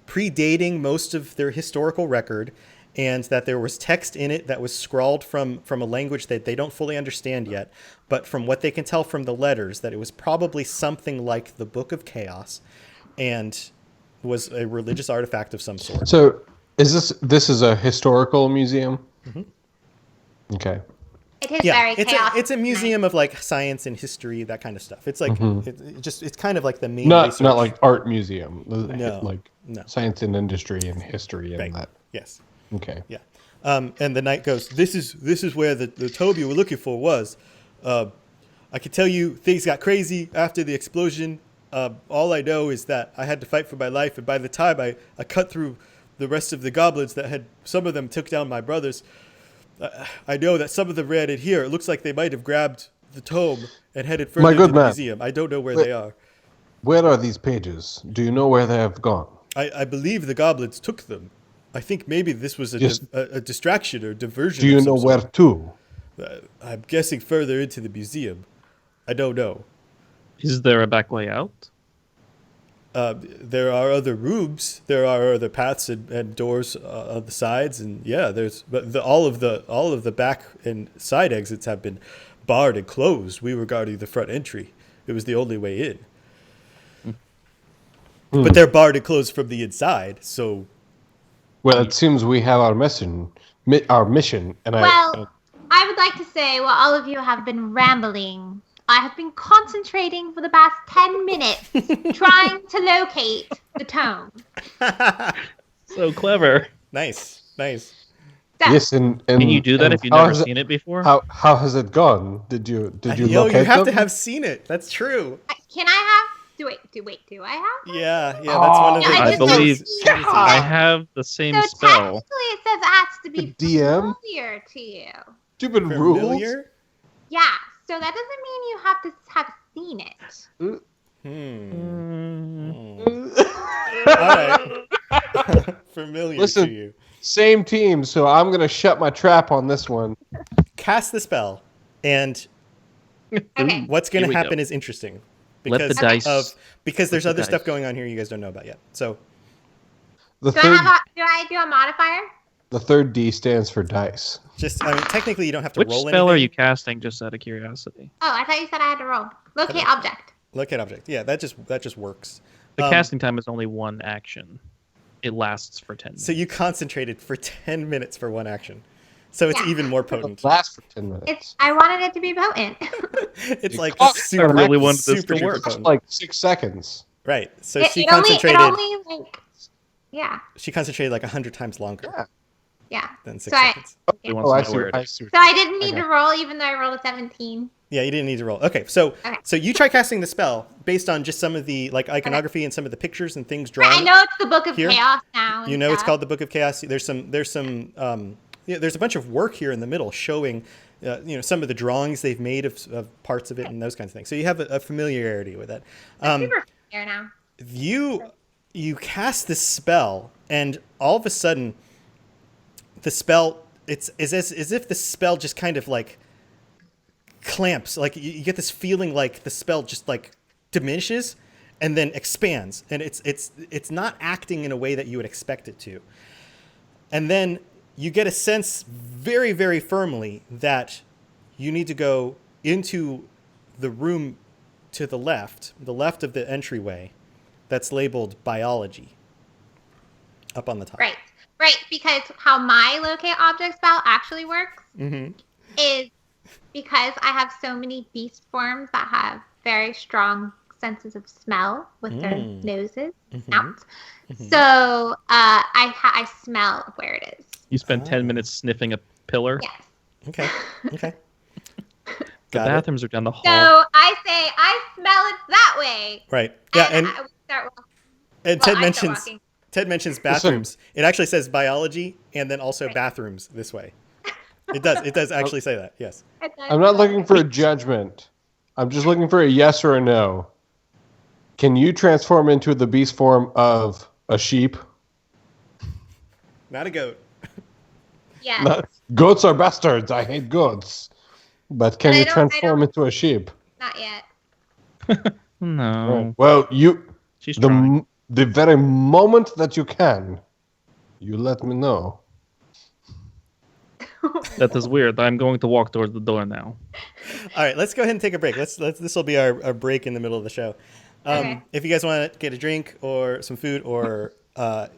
predating most of their historical record, and that there was text in it that was scrawled from a language that they don't fully understand yet. But from what they can tell from the letters, that it was probably something like the Book of Chaos, and was a religious artifact of some sort. So this is a historical museum? Mm-hmm. Okay. It is very chaotic. It's a museum of like science and history, that kind of stuff. It's like it's kind of like the main not research. not like art museum. No. Science and industry and history and Right. that. Yes. Okay. Yeah. And the knight goes, This is where the tome you were looking for was. I can tell you things got crazy after the explosion. All I know is that I had to fight for my life, and by the time I cut through the rest of the goblins some of them took down my brothers. I know that some of them ran in here. It looks like they might have grabbed the tome and headed further into the museum. I don't know where they are. Where are these pages? Do you know where they have gone? I believe the goblins took them. I think maybe this was a distraction or diversion. Do you know where to? I'm guessing further into the museum. I don't know. Is there a back way out? There are other rooms. There are other paths and doors on the sides, and all of the back and side exits have been barred and closed. We were guarding the front entry. It was the only way in. But they're barred and closed from the inside. So, well, it seems we have our mission, and I would like to say, while all of you have been rambling, I have been concentrating for the past 10 minutes trying to locate the tome. So clever. Nice. So, yes, and can you do that if you've never seen it before? How has it gone? Did you locate you have them? to have seen it. That's true. Can I have? Do I have? Yeah. That's one of the. I believe I have the same So spell. technically, it says it has to be DM? familiar to you. Stupid rules. Familiar? Yeah. So that doesn't mean you have to have seen it. All right. Familiar Listen. to you. Same team, so I'm gonna shut my trap on this one. Cast the spell, and Okay. what's going Here to we happen go. is interesting. Let the dice. Because there's the other dice. stuff going on here you guys don't know about yet. So The Do third, I do a modifier? the third D stands for dice. technically you don't have to Which roll spell anything. are you casting, just out of curiosity? Oh, I thought you said I had to roll. Locate object. Look at object. Yeah, that just works. The casting time is only one action. It lasts for 10 minutes. So you concentrated for 10 minutes for one action. So it's Yeah. even more potent. Lasts for 10 minutes. I wanted it to be potent. It's like Oh, super, I really wanted this super to work. duper potent. Like 6 seconds. Right. So It she only concentrated. yeah. She concentrated like 100 times longer Yeah. than 6 So I- seconds. He wants Oh, to I know see. where it I is. see. So I didn't need Okay. to roll, even though I rolled a 17. Yeah, you didn't need to roll. Okay, so you try casting the spell based on just some of the iconography and some of the pictures and things drawn. I know it's the Book of here. Chaos now. and You know it's stuff. called the Book of Chaos. There's a bunch of work here in the middle showing some of the drawings they've made of parts of it and those kinds of things. So you have a familiarity with it. I'm super familiar now. You cast this spell, and all of a sudden, the spell it's as if the spell just kind of like clamps. Like you get this feeling like the spell just like diminishes and then expands, and it's not acting in a way that you would expect it to. And then you get a sense very, very firmly that you need to go into the room to the left of the entryway that's labeled biology up on the top. Right. Because how my locate object spell actually works is because I have so many beast forms that have very strong senses of smell with their noses, snouts. So I smell where it is. You spend 10 minutes sniffing a pillar. Yes. Okay. The Got it. bathrooms are down the hall. So I say I smell it that way. Right. Yeah, and I would start walking. Ted I start mentions walking. Ted mentions bathrooms. It actually says biology and then also bathrooms this way. It does actually say that. Yes. I'm not looking for a judgment. I'm just looking for a yes or a no. Can you transform into the beast form of a sheep? Not a goat. Yes. Goats are bastards. I hate goats. But can But you I don't- transform into a sheep? Not yet. No. Right. Well, She's trying. the very moment that you can, you let me know. That is weird. I'm going to walk towards the door now. All right, let's go ahead and take a break. Let's this will be our break in the middle of the show. Okay. If you guys want to get a drink or some food or a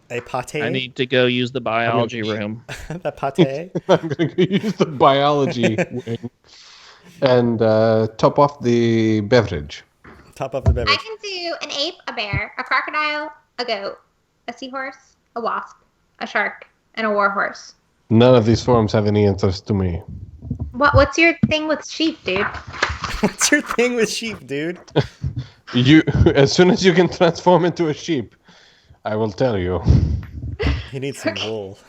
pate, I need to go use the biology room. the pate. I'm going to use the biology wing and top off the beverage. Top up the I beverage. can do an ape, a bear, a crocodile, a goat, a seahorse, a wasp, a shark, and a warhorse. None of these forms have any interest to me. What's your thing with sheep, dude? What's your thing with sheep, dude? You, as soon as you can transform into a sheep, I will tell you. He needs some wool.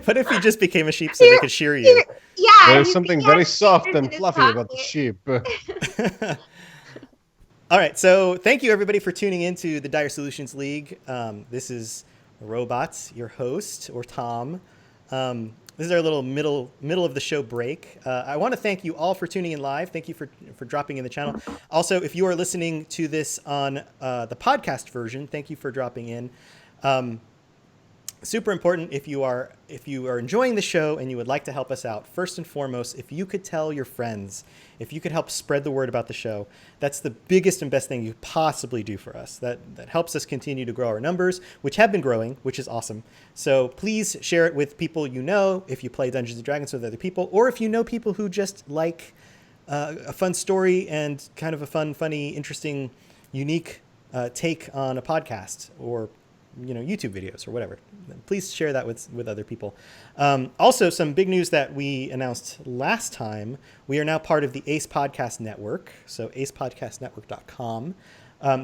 What if you just became a sheep so they could shear you? Yeah. There's something very soft and in his fluffy about the pocket. sheep. All right, so thank you everybody for tuning in to the Dire Solutions League. This is Robots, your host, or Tom. This is our little middle of the show break. I want to thank you all for tuning in live. Thank you for dropping in the channel. Also, if you are listening to this on the podcast version, thank you for dropping in. Super important if you are enjoying the show and you would like to help us out, first and foremost, if you could tell your friends, if you could help spread the word about the show, that's the biggest and best thing you possibly do for us. That helps us continue to grow our numbers, which have been growing, which is awesome. So please share it with people you know, if you play Dungeons & Dragons with other people, or if you know people who just like a fun story and kind of a fun, funny, interesting, unique take on a podcast or YouTube videos or whatever. Please share that with other people. Also, some big news that we announced last time. We are now part of the Ace Podcast Network, so acepodcastnetwork.com.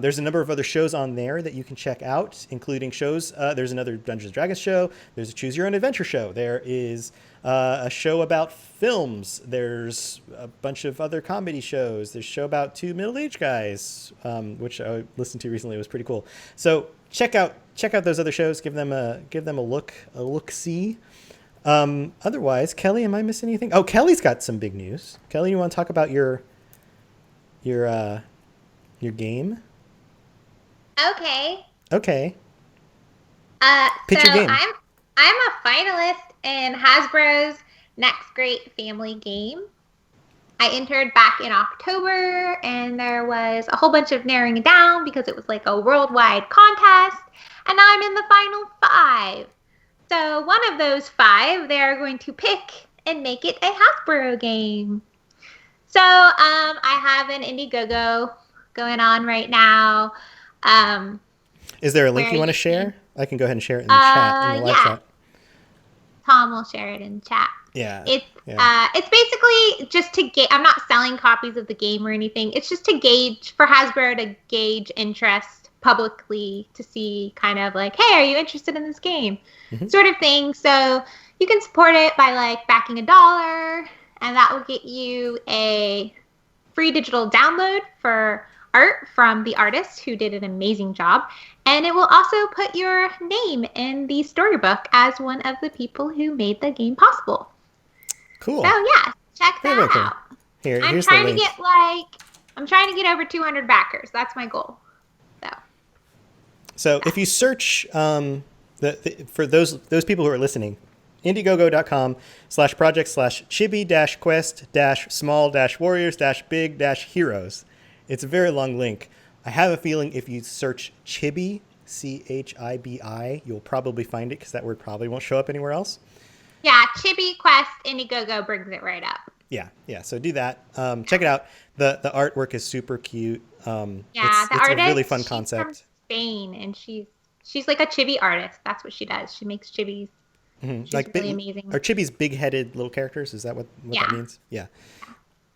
There's a number of other shows on there that you can check out, including shows. There's another Dungeons & Dragons show. There's a Choose Your Own Adventure show. There is a show about films. There's a bunch of other comedy shows. There's a show about two middle-aged guys, which I listened to recently. It was pretty cool. So check out those other shows. Give them a look-see. Otherwise, Kelly, am I missing anything? Oh, Kelly's got some big news. Kelly, you want to talk about your game? Okay. Pitch your game. I'm a finalist in Hasbro's Next Great Family Game. I entered back in October, and there was a whole bunch of narrowing it down because it was like a worldwide contest, and now I'm in the final 5. So one of those 5, they are going to pick and make it a Hasbro game. So I have an Indiegogo going on right now. Is there a link you want to share? I can go ahead and share it in the chat, in the live chat. Tom will share it in chat. Yeah. It's basically just to gauge. I'm not selling copies of the game or anything. It's just to gauge, for Hasbro to gauge interest publicly, to see kind of like, hey, are you interested in this game? Sort of thing. So you can support it by like backing $1, and that will get you a free digital download for art from the artist who did an amazing job. And it will also put your name in the storybook as one of the people who made the game possible. Cool. So yeah, check that cool. out. Here's the link. I'm trying to get over 200 backers. That's my goal. So if you search for those people who are listening, indiegogo.com/project/chibi-quest-small-warriors-big-heroes. It's a very long link. I have a feeling if you search Chibi, CHIBI, you'll probably find it because that word probably won't show up anywhere else. Yeah, Chibi Quest Indiegogo brings it right up. Yeah. So do that. Check it out. The artwork is super cute. Yeah, it's the artist, a really fun she's from concept. Spain, and she's like a chibi artist. That's what she does. She makes chibis. She's really amazing. Are chibis big-headed little characters? Is that what Yeah. that means? Yeah.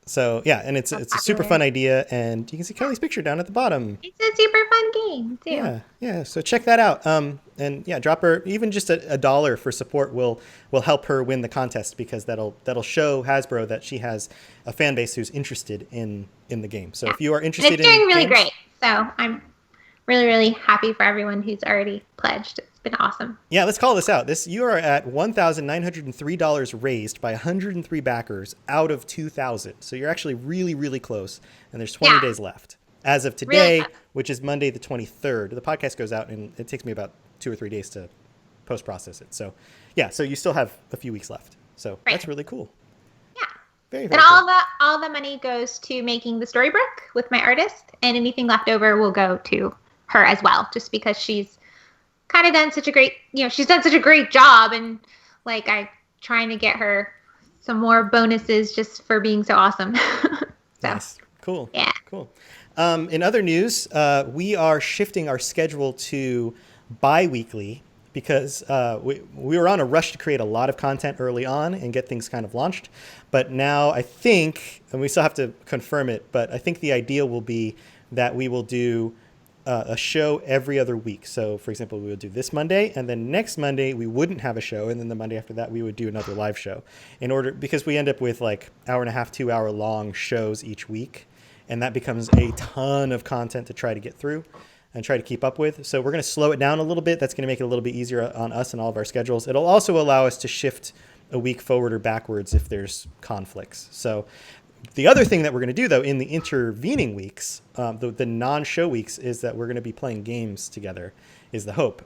So yeah, and it's a super fun idea, and you can see Kelly's picture down at the bottom. It's a super fun game too. Yeah. So check that out. And yeah, drop her even just $1 for support will help her win the contest, because that'll show Hasbro that she has a fan base who's interested in the game. So if you are interested, it's doing really great. So I'm really, really happy for everyone who's already pledged. It's been awesome. Yeah, let's call this out. You are at $1,903 raised by 103 backers out of 2,000. So you're actually really, really close. And there's 20 days left. As of today, which is Monday the 23rd, the podcast goes out and it takes me about 2 or 3 days to post-process it. So yeah, so you still have a few weeks left. So that's really cool. Yeah. Very, and very cool. all the money goes to making the storybook with my artist, and anything left over will go to her as well, just because she's kind of done such a great, she's done such a great job, and like I'm trying to get her some more bonuses just for being so awesome. Nice. Cool. Yeah. Cool. In other news, we are shifting our schedule to bi-weekly because we were on a rush to create a lot of content early on and get things kind of launched. But now I think, and we still have to confirm it, but I think the ideal will be that we will do a show every other week. So, for example, we would do this Monday, and then next Monday we wouldn't have a show, and then the Monday after that we would do another live show. Because we end up with like 1.5 to 2 hour long shows each week, and that becomes a ton of content to try to get through and try to keep up with. So we're going to slow it down a little bit. That's going to make it a little bit easier on us and all of our schedules. It'll also allow us to shift a week forward or backwards if there's conflicts. So the other thing that we're going to do, though, in the intervening weeks, the non-show weeks, is that we're going to be playing games together, is the hope.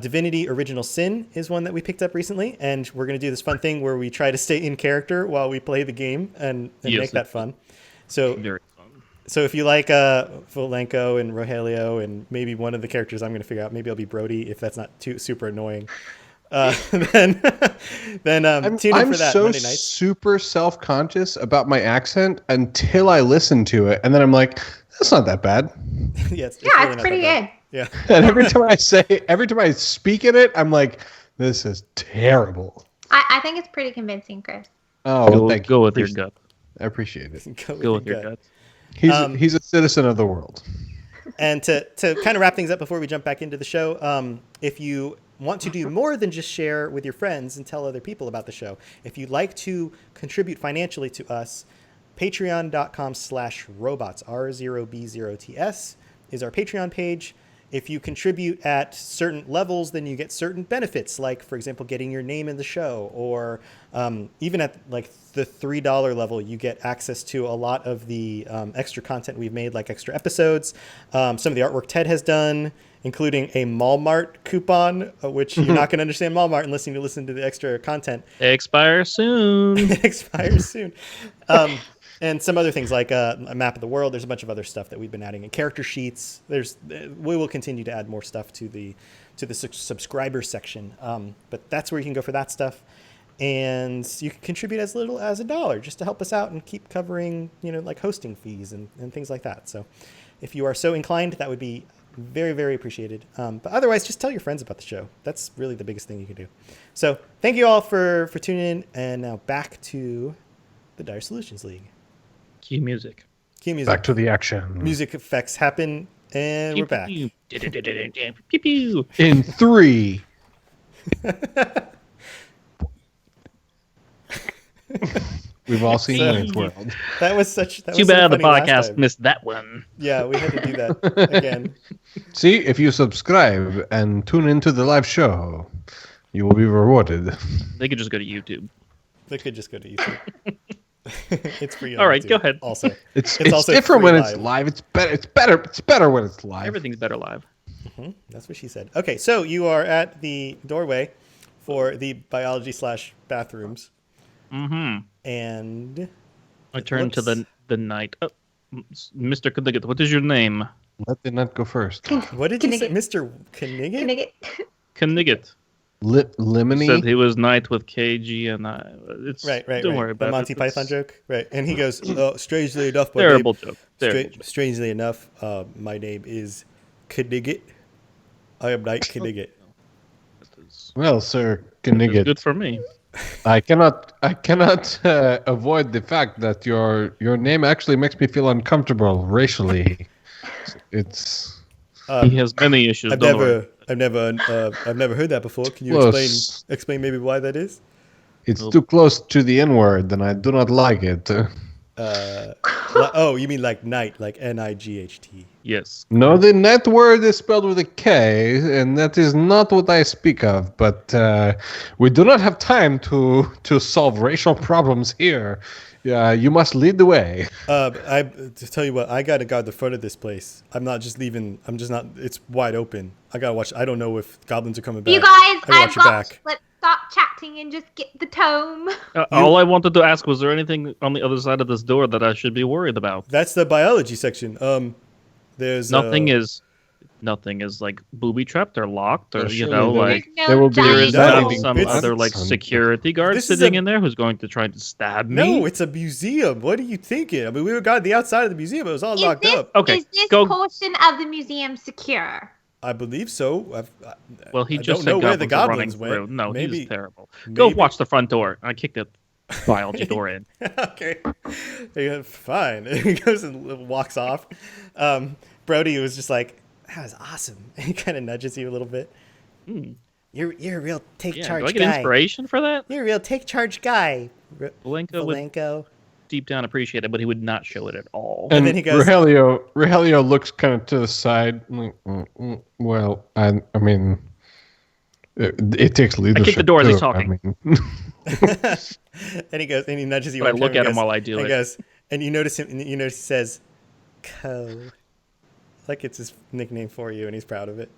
Divinity Original Sin is one that we picked up recently, and we're going to do this fun thing where we try to stay in character while we play the game and make that fun. So very fun. So if you like Volenko and Rogelio and maybe one of the characters I'm going to figure out, maybe I'll be Brody if that's not too super annoying. Then tune in for that Monday night. I'm so super self-conscious about my accent until I listen to it, and then I'm like, that's not that bad. It's pretty good. Yeah. And every time I speak in it, I'm like, this is terrible. I think it's pretty convincing, Chris. Oh, go with your gut. I appreciate it. Go with your gut. He's a citizen of the world. And to kind of wrap things up before we jump back into the show, if you want to do more than just share with your friends and tell other people about the show, if you'd like to contribute financially to us, patreon.com/robots, R0B0TS is our Patreon page. If you contribute at certain levels, then you get certain benefits, like, for example, getting your name in the show, or even at like the $3 level, you get access to a lot of the extra content we've made, like extra episodes, some of the artwork Ted has done, including a Walmart coupon, which you're not going to understand Walmart unless you listen to the extra content. Expires soon. Expires soon. And some other things like a map of the world. There's a bunch of other stuff that we've been adding in character sheets. We will continue to add more stuff to the subscriber section. But that's where you can go for that stuff. And you can contribute as little as $1 just to help us out and keep covering, like hosting fees and things like that. So if you are so inclined, that would be very, very appreciated. But otherwise, just tell your friends about the show. That's really the biggest thing you can do. So thank you all for tuning in. And now back to the Dire Solutions League. Cue music. Back to the action. Music effects happen, and we're back. Pew, pew. In 3. We've all seen Wayne's World. That was too bad the podcast missed that one. Yeah, we had to do that again. See, if you subscribe and tune into the live show, you will be rewarded. They could just go to YouTube. It's free. All right, go ahead. Also, it's also different when it's live. It's better when it's live. Everything's better live. Mm-hmm. That's what she said. Okay, so you are at the doorway for the biology/bathrooms. Mm-hmm. And I turn to the knight. Oh, Mr. Knigget, what is your name? Let the knight go first. What did you say, Mr. Knigget? Knigget. Lemony? Said he was knight with KG, and it's Right. Don't worry about the Monty it. Python It's joke, right? And he goes, "Oh, strangely enough, my Terrible name, joke. Terrible joke. strangely enough, my name is Knigget. I am Knight Knigget." Well, sir, It's Knigget, good for me. I cannot avoid the fact that your name actually makes me feel uncomfortable racially. It's He has many issues. I've Don't worry. I've never heard that before. Can you close. explain maybe why that is? It's too close to the N word, and I do not like it. Oh, you mean like Knight, like Night? Yes. No, the net word is spelled with a K, and that is not what I speak of. But we do not have time to solve racial problems here. You must lead the way. To tell you what, I gotta guard the front of this place. I'm not just leaving. I'm just not. It's wide open. I gotta watch. I don't know if goblins are coming back. You guys, I gotta watch I've your got. back. Let's stop chatting and just get the tome. All I wanted to ask, was there anything on the other side of this door that I should be worried about? That's the biology section. There's Nothing is like booby trapped or locked, or There's no there will be there a is No, not diving some it's- other like security guard This is sitting a- in there who's going to try to stab me. No, it's a museum. What are you thinking? I mean, we were guarding the outside of the museum. It was all locked up. Okay, Is this go- portion of the museum secure? I believe so. Well, he I just don't know said where the goblins goblins are running went. through. No, Maybe- he's terrible. Go maybe- watch the front door. I kicked the biology door in. Okay. He goes, fine. He goes and walks off. Brody was just like, that was awesome. He kind of nudges you a little bit. You're a real take Yeah, charge do I get guy. inspiration for that? You're a real take charge guy. Valenko would Valenko. deep down appreciate it, but he would not show it at all. And And then he goes- Rogelio looks kind of to the side. Well, I mean, it takes leadership. the door as he's too. talking. And he goes, and he nudges you. But I one look time at and him while I do and it. He goes, and you notice him. And you notice he says, "Co," like it's his nickname for you, and he's proud of it.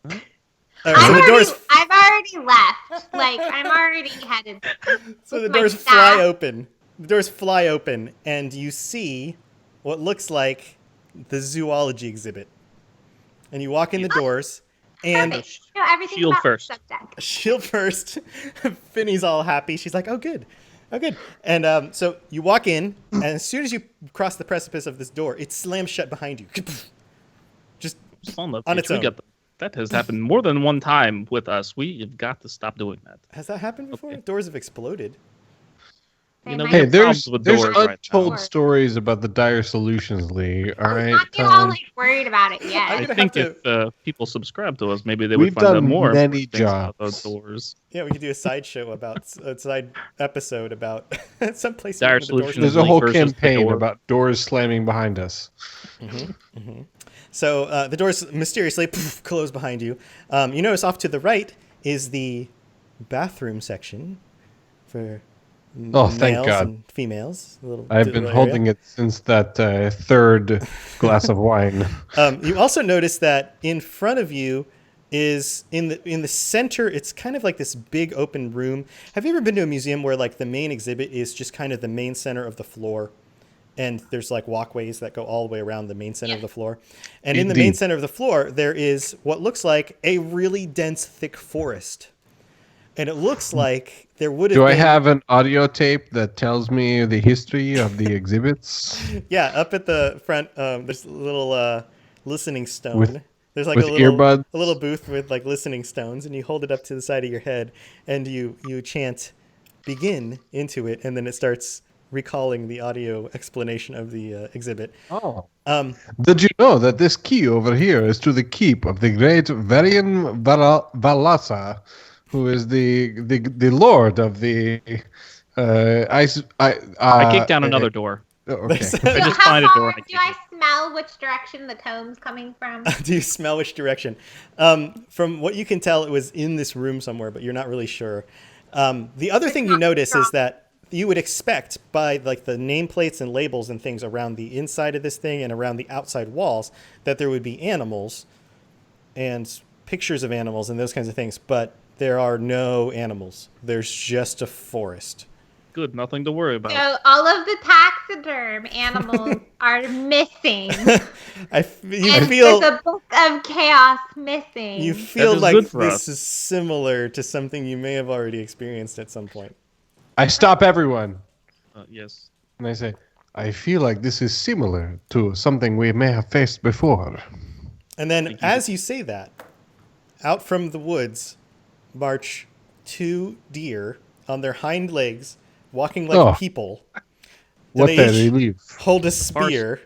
All right, so the doors. I've already left. Like, I'm already headed. So the my doors staff. fly open. The doors fly open, and you see what looks like the zoology exhibit. And you walk in the doors, and Perfect. You know everything Shield about the first. subject. shield first. Finney's all happy. She's like, "Oh, good, oh, good." And so you walk in, and as soon as you cross the precipice of this door, it slams shut behind you. Just Son of on bitch, its we own. got that has happened more than one time with us. We have got to stop doing that. has that happened before? Okay. Doors have exploded. They You know, might Hey, have there's problems with doors right untold now. stories about the Dire Solutions League. All right, not get all like worried about it yet. I'm I gonna think have if people subscribe to us, maybe they We've would find out done more many things about jobs. those doors. Yeah, we could do a sideshow about a side episode about some place. Dire where the doors- Solutions. there's a League whole versus the campaign door. about doors slamming behind us. So the doors mysteriously close behind you. You notice off to the right is the bathroom section for Oh, thank males God. and females. I've been holding it since that third glass of wine. You also notice that in front of you is in the center. It's kind of like this big open room. Have you ever been to a museum where like the main exhibit is just kind of the main center of the floor, and there's like walkways that go all the way around the main center of the floor, and in the main Indeed. center of the floor there is what looks like a really dense, thick forest, and it looks like there would have Do been. I have an audio tape that tells me the history of the exhibits? Yeah, up at the front, there's a little listening stone. With- there's like with earbuds? a little booth with like listening stones, and you hold it up to the side of your head, and you chant "begin" into it, and then it starts recalling the audio explanation of the exhibit. Oh. Um, Did you know that this key over here is to the keep of the great Varian Valasa, who is the lord of the I kicked down another door. Okay. I just How find a door. far And I do kick I it. smell which direction the tome's coming from? do you smell which direction? From what you can tell, it was in this room somewhere, but you're not really sure. The other thing you notice is that you would expect by like the nameplates and labels and things around the inside of this thing and around the outside walls that there would be animals and pictures of animals and those kinds of things, but there are no animals. There's just a forest. good. Nothing to worry about. So all of the taxiderm animals are missing. You feel there's a book of chaos missing. you feel is like good for this us. is similar to something you may have already experienced at some point. I stop everyone Yes. and I say, I feel like this is similar to something we may have faced before. And then, Thank you. as you say that, out from the woods march 2 deer on their hind legs, walking like Oh. people. What they a each relief. hold a spear.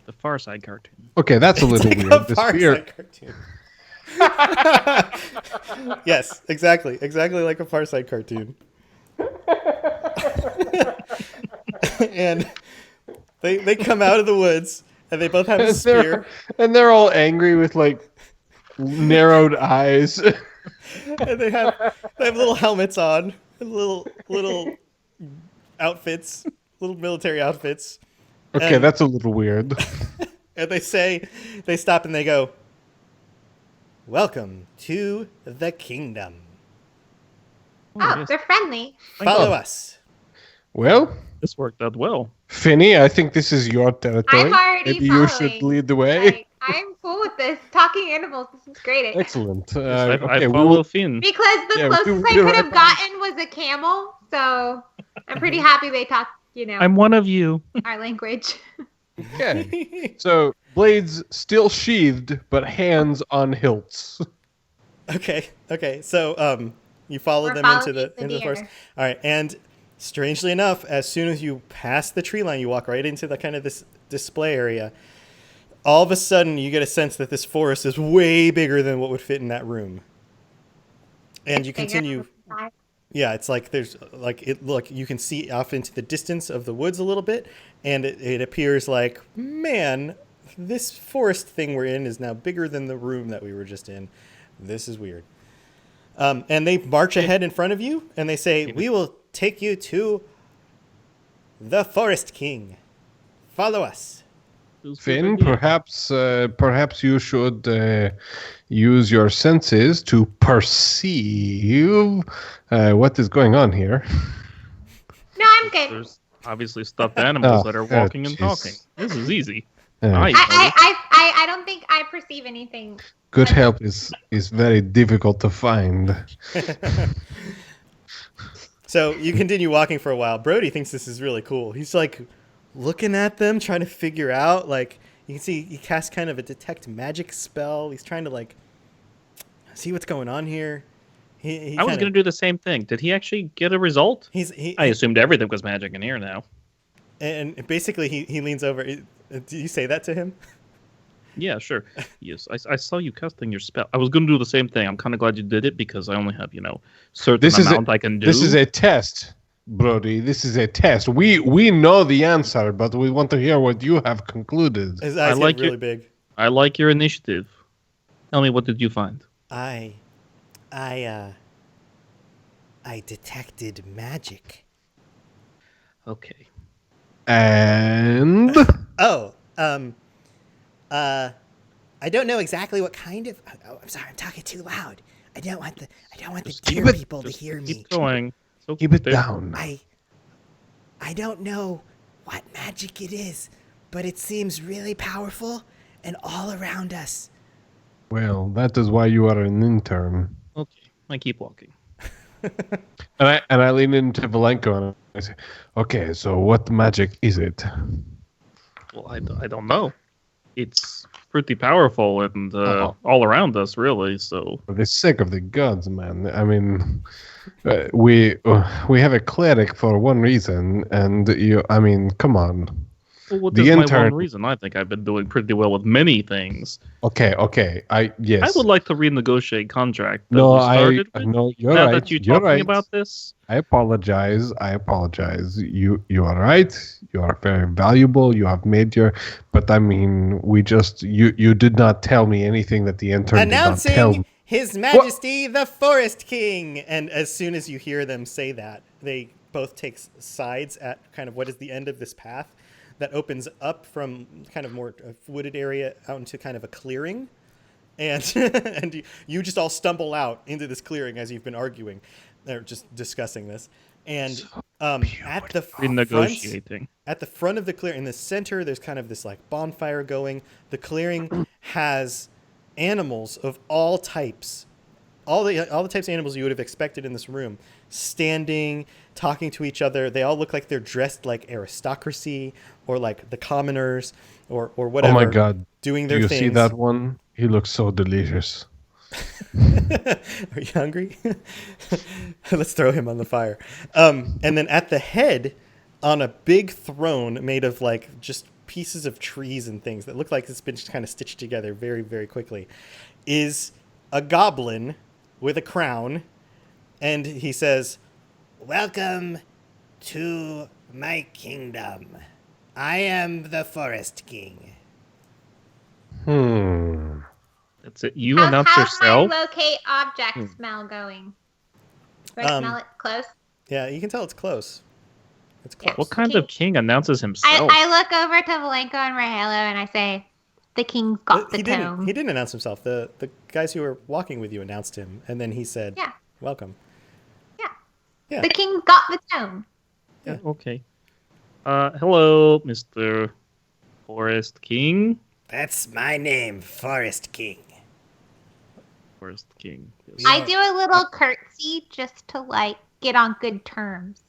The Far Side cartoon. Okay, that's a little Like weird. a The Far spear. Side cartoon. Yes, exactly like a Far Side cartoon. And they come out of the woods, and they both have a spear. And they're all angry with like narrowed eyes. And they have little helmets on, and little outfits, little military outfits. Okay, And- that's a little weird. And they stop and they go, "Welcome to the kingdom. Oh, yes. they're friendly. Follow us." Well, This worked out well. Finny, I think this is your territory. I'm already Maybe you should following. lead the way. Like, I'm cool with this. Talking animals, this is great. Excellent. I Okay, we follow will- Finn. Because the Yeah, closest I we're could have right gotten was a camel, so I'm pretty happy they talk, I'm one of you. our language. Okay. So blades still sheathed, but hands on hilts. Okay. So you follow We're them into following the the forest. deer. All right, and strangely enough, as soon as you pass the tree line, you walk right into the kind of this display area. All of a sudden, you get a sense that this forest is way bigger than what would fit in that room. And you continue. Yeah, it's like there's look, you can see off into the distance of the woods a little bit, and it appears like, man, this forest thing we're in is now bigger than the room that we were just in. This is weird. And they march ahead in front of you, and they say, "We will take you to the Forest King. Follow us." Finn, perhaps you should use your senses to perceive what is going on here. No, I'm good. There's obviously stuffed animals Oh, that are walking and jeez. talking. This is easy. Uh, Nice. I don't think I perceive anything. Good help is very difficult to find. So you continue walking for a while. Brody thinks this is really cool. He's like looking at them, trying to figure out, like, you can see he casts kind of a detect magic spell. He's trying to like see what's going on here. He I was kinda- going to do the same thing. Did he actually get a result? I assumed everything was magic in here now. and basically he leans over. Did you say that to him? Yeah, sure. Yes, I saw you casting your spell. I was going to do the same thing. I'm kind of glad you did it because I only have, certain This is amount I can do. This is a test, Brody. This is a test. We know the answer, but we want to hear what you have concluded. His I eyes like get really it. big. I like your initiative. Tell me, what did you find? I detected magic. Okay. And Oh, I don't know exactly what kind of. Oh, I'm sorry, I'm talking too loud. I don't want the Just deer keep it- people to hear me. Keep going. So keep it there- down. I don't know what magic it is, but it seems really powerful and all around us. Well, that is why you are an intern. Okay, I keep walking. And I lean into Valenko and I say, "Okay, so what magic is it?" Well, I don't know. It's pretty powerful and Uh-huh. all around us, really. So For the sake of the gods, man. I mean, we have a cleric for one reason, and come on. well, what The is my intern- one reason? I think I've been doing pretty well with many things. Okay. Yes. I would like to renegotiate contract. That No, we started with. no, you're now right. that you're You're talking right. about this, I apologize. You are right. You are very valuable. You have made your. But I mean, you did not tell me anything that the intern did not tell me. Announcing His Majesty the Forest King. And as soon as you hear them say that, they both take sides at kind of what is the end of this path that opens up from kind of more wooded area out into kind of a clearing. And and you just all stumble out into this clearing as you've been arguing. They're just discussing this. And So at the Renegotiating. at the front of the clearing, in the center, there's kind of this like bonfire going. The clearing has animals of all types, all the types of animals you would have expected in this room, standing, talking to each other. They all look like they're dressed like aristocracy or like the commoners or whatever. Oh my God! Doing Do their you things. see that one? He looks so delicious. Are you hungry? Let's throw him on the fire. And then at the head, on a big throne made of like just pieces of trees and things that look like it's been kind of stitched together very, very quickly, is a goblin with a crown. And he says, "Welcome to my kingdom. I am the Forest King." That's it. You How's announce my yourself. locate object smell going? Do I smell it close? Yeah, you can tell it's close. It's close. What kind of king announces himself? I look over to Valenko and Rahalo and I say, "The king's got the He tome." didn't announce himself. The guys who were walking with you announced him, and then he said, Yeah. "Welcome." Yeah. Yeah. The king's got the tome. Yeah. Okay. Hello, Mr. Forest King. That's my name, Forest King. Forest King. Yes. Yeah. I do a little curtsy just to like get on good terms.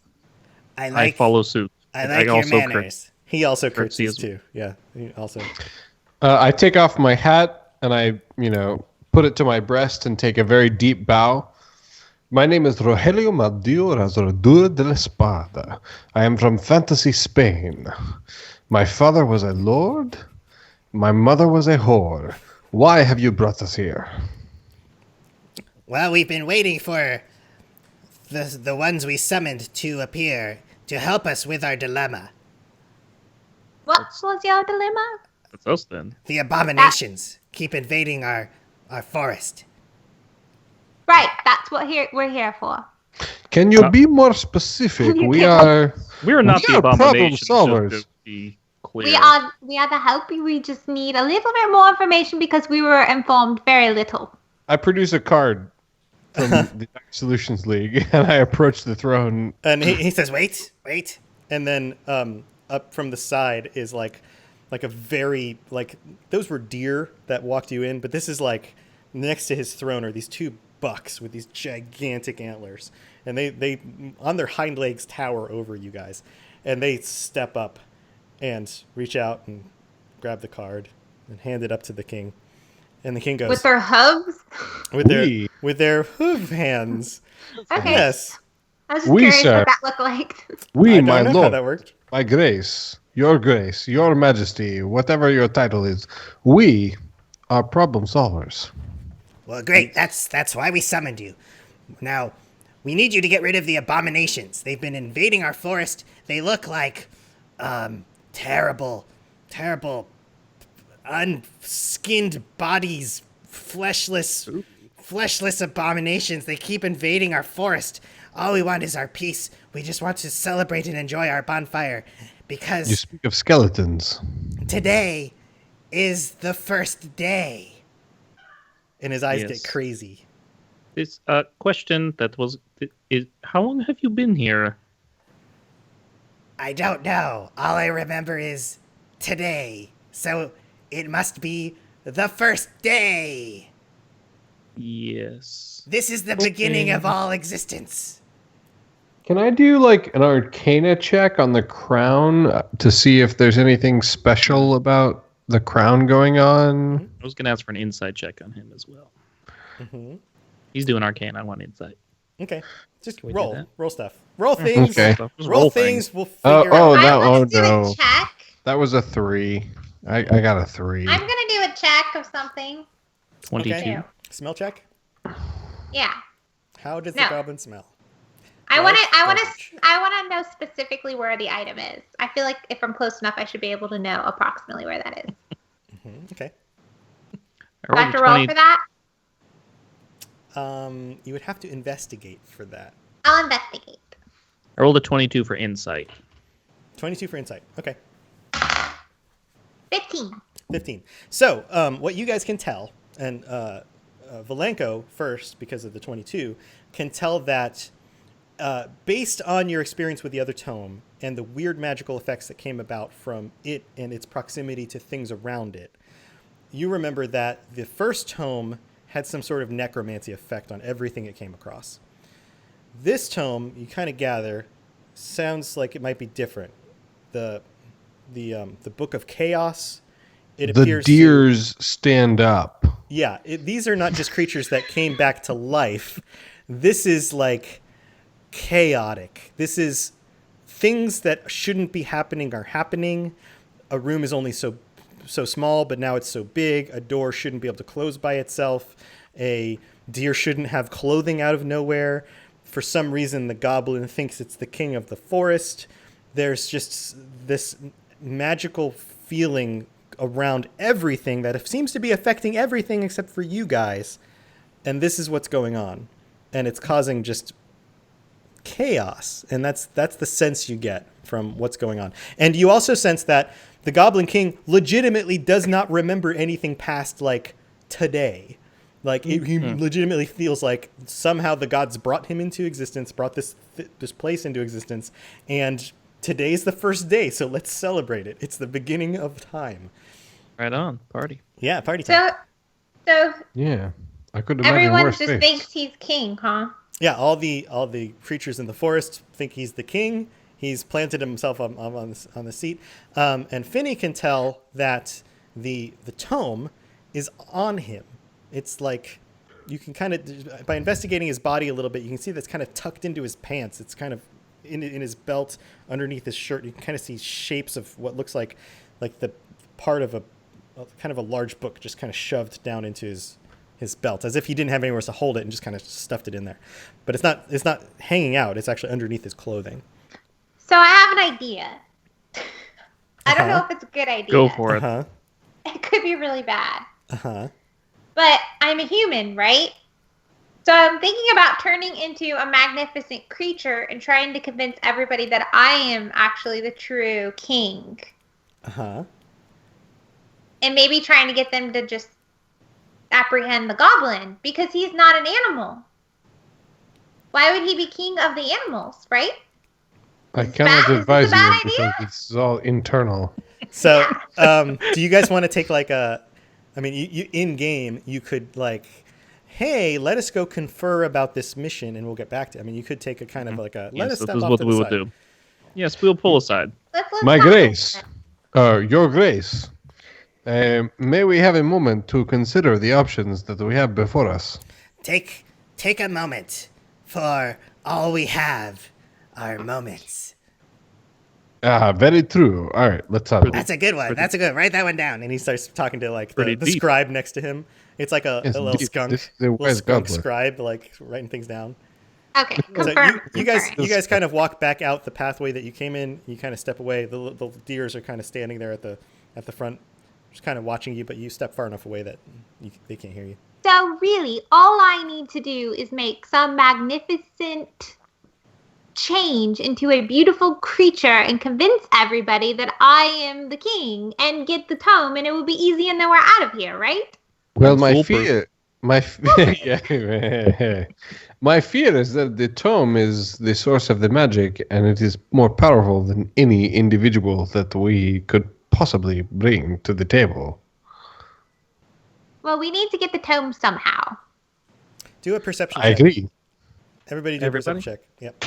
I follow suit. I also your manners. He also curtsy curtsies as well. too. Yeah. He also. I take off my hat and I, put it to my breast and take a very deep bow. My name is Rogelio Maldio Razordura de la Espada. I am from fantasy Spain. My father was a lord. My mother was a whore. Why have you brought us here? Well, we've been waiting for the ones we summoned to appear to help us with our dilemma. What was your dilemma? That's us then. The abominations keep invading our forest. Right, that's what we're here for. Can you be more specific? We are We're not We the are problem abomination. solvers. Just to be clear. We are the help. We just need a little bit more information because we were informed very little. I produce a card from the Dire Solutions League, and I approach the throne. And he says, "Wait." And then up from the side is like a very like those were deer that walked you in, but this is like next to his throne are these two bucks with these gigantic antlers, and they on their hind legs tower over you guys, and they step up and reach out and grab the card and hand it up to the king, and the king goes With their hooves? with their hoof hands. Okay. Yes, I was just We, curious sir. what that looked like. We, I my don't know how lord, that worked. my grace, your majesty, whatever your title is, we are problem solvers. Well, great. That's why we summoned you. Now, we need you to get rid of the abominations. They've been invading our forest. They look like terrible, unskinned bodies, fleshless abominations. They keep invading our forest. All we want is our peace. We just want to celebrate and enjoy our bonfire You because speak of skeletons. today is the first day. And his eyes Yes. get crazy. This question that was is how long have you been here? I don't know. All I remember is today. So it must be the first day. Yes. This is the beginning of all existence. Can I do like an Arcana check on the crown to see if there's anything special about the crown going on? I was gonna ask for an insight check on him as well. Mm-hmm. He's doing arcane. I want insight. Okay, just Can we do roll that? stuff. Roll things. Okay. Just Roll things. things. We'll Oh, figure out. oh, I that, want oh to do no. a check. That was a 3. I got a 3. I'm going to do a check of something. 22. Okay. Smell check. Yeah. How does No. the goblin smell? I want Right, garbage. to know specifically where the item is. I feel like if I'm close enough, I should be able to know approximately where that is. Okay. Do I have to roll 20 for that? You would have to investigate for that. I'll investigate. I rolled a 22 for insight. 22 for insight. Okay. 15. 15. So, what you guys can tell, and Valenko first, because of the 22, can tell that based on your experience with the other tome and the weird magical effects that came about from it and its proximity to things around it, you remember that the first tome had some sort of necromancy effect on everything it came across. This tome, you kind of gather, sounds like it might be different. The Book of Chaos, it appears the deers stand up. Yeah, these are not just creatures that came back to life. This is like chaotic. This is things that shouldn't be happening are happening. A room is only so small, but now it's so big. A door shouldn't be able to close by itself. A deer shouldn't have clothing out of nowhere. For some reason, the goblin thinks it's the king of the forest. There's just this magical feeling around everything that seems to be affecting everything except for you guys. And this is what's going on. And it's causing just chaos. And that's the sense you get from what's going on. And you also sense that the Goblin King legitimately does not remember anything past, like, today. Like, he legitimately feels like somehow the gods brought him into existence, brought this place into existence, and today's the first day, so let's celebrate it. It's the beginning of time. Right on. Party. Yeah, party time. So Yeah, I could imagine everyone worse just fate. thinks he's king, huh? Yeah, all the creatures in the forest think he's the king. He's planted himself on the seat. And Finney can tell that the tome is on him. It's like, you can kind of, by investigating his body a little bit, you can see that's kind of tucked into his pants. It's kind of in his belt, underneath his shirt. You can kind of see shapes of what looks like the part of a kind of a large book just kind of shoved down into his belt, as if he didn't have anywhere else to hold it and just kind of stuffed it in there. But it's not hanging out. It's actually underneath his clothing. So I have an idea. I don't know if it's a good idea. Go for it. Uh-huh. It could be really bad. Uh-huh. But I'm a human, right? So I'm thinking about turning into a magnificent creature and trying to convince everybody that I am actually the true king. Uh-huh. And maybe trying to get them to just apprehend the goblin, because he's not an animal. Why would he be king of the animals, right? I Is cannot that- is advise this a bad you because idea? it's all internal. So, do you guys want to take you in game, you could hey, let us go confer about this mission and we'll get back to it. You could take a kind of let us Yes, step this is off what to we the would side. do. Yes, we'll pull aside. Let's My talk grace, about it. your grace, may we have a moment to consider the options that we have before us? Take a moment, for all we have are moments. Ah, very true. All right, let's have it. That's a good one. That's a good. Write that one down. And he starts talking to Pretty the deep. scribe next to him. It's like a Yes, little deep. skunk, This is a little wise skunk goblin. scribe, writing things down. Okay, So confirm. you guys Confirm. kind of walk back out the pathway that you came in. You kind of step away. The deers are kind of standing there at the front, just kind of watching you. But you step far enough away that they can't hear you. So really, all I need to do is make some magnificent change into a beautiful creature and convince everybody that I am the king and get the tome, and it will be easy and then we're out of here, right? Well, my Foolproof. fear, yeah, my fear is that the tome is the source of the magic, and it is more powerful than any individual that we could possibly bring to the table. Well, we need to get the tome somehow. Do a perception I check. agree. Everybody do a Everybody? perception check. Yep.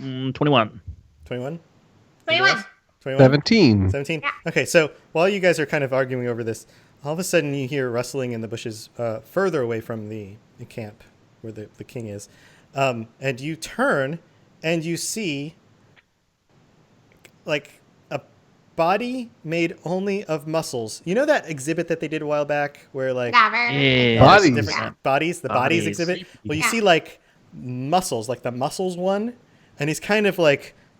Ooh, 21. 21? 21. 21? 17. 17? Yeah. Okay, so while you guys are kind of arguing over this, all of a sudden you hear rustling in the bushes further away from the camp where the king is. And you turn and you see a body made only of muscles. You know that exhibit that they did a while back where Never. Yeah. Bodies. different bodies, the bodies exhibit? Well, you Yeah. see muscles, like the muscles one, and he's kind of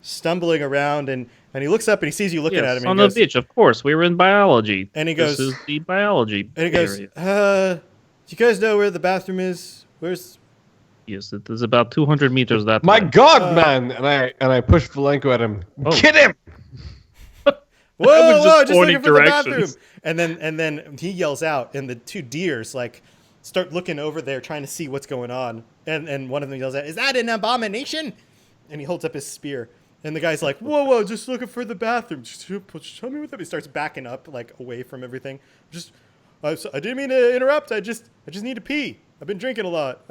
stumbling around and he looks up and he sees you looking at him on and the he goes, beach, of course. We were in biology. And he This goes- is the biology. And he goes, area. do you guys know where the bathroom is? Where's... Yes, it is about 200 meters that My way. God, man! And I push Valenko at him. Oh. Get him! Whoa, I was just whoa, just looking pointing for the directions. bathroom. And then he yells out, and the two deers, start looking over there trying to see what's going on. And one of them yells out, "Is that an abomination?" And he holds up his spear. And the guy's like, whoa, just looking for the bathroom. Just show me what that. He starts backing up, like, away from everything. I didn't mean to interrupt. I just need to pee. I've been drinking a lot.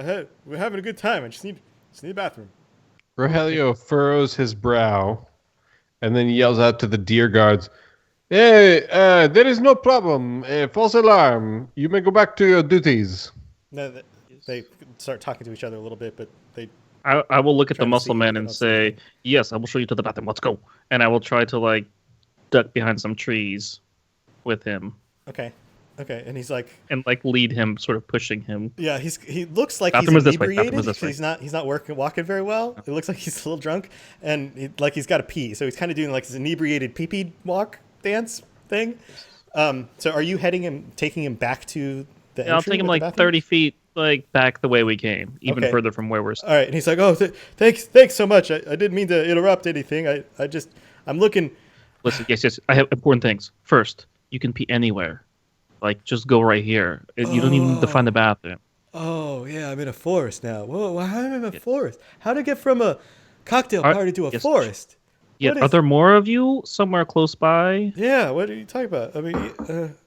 We're having a good time. I just need the bathroom. Rogelio furrows his brow and then yells out to the deer guards, "Hey, there is no problem. False alarm. You may go back to your duties." No, they start talking to each other a little bit, but they... I will look at the Trying to muscle see man what and else say, "Yes, I will show you to the bathroom. Let's go." And I will try to like duck behind some trees with him Okay, and he's like... and like lead him, sort of pushing him. Yeah, he looks like Bathroom he's is this way, inebriated. bathroom is this way. He's not walking very well. It looks like he's a little drunk, and he's got to pee. So he's kind of doing like his inebriated pee walk dance thing. So are you taking him back to the entry? I'll take him with the like bathroom? 30 feet like back the way we came, even Okay. further from where we're. All right, and he's like, "Oh, thanks so much. I didn't mean to interrupt anything. I'm looking." Listen, yes, I have important things. First, you can pee anywhere. Like, just go right here. You don't even need to find the bathroom. Oh yeah, I'm in a forest now. Whoa, how am I in a forest? How to get from a cocktail party to a yes. forest? Yeah, What are is- there more of you somewhere close by? Yeah, what are you talking about? I mean,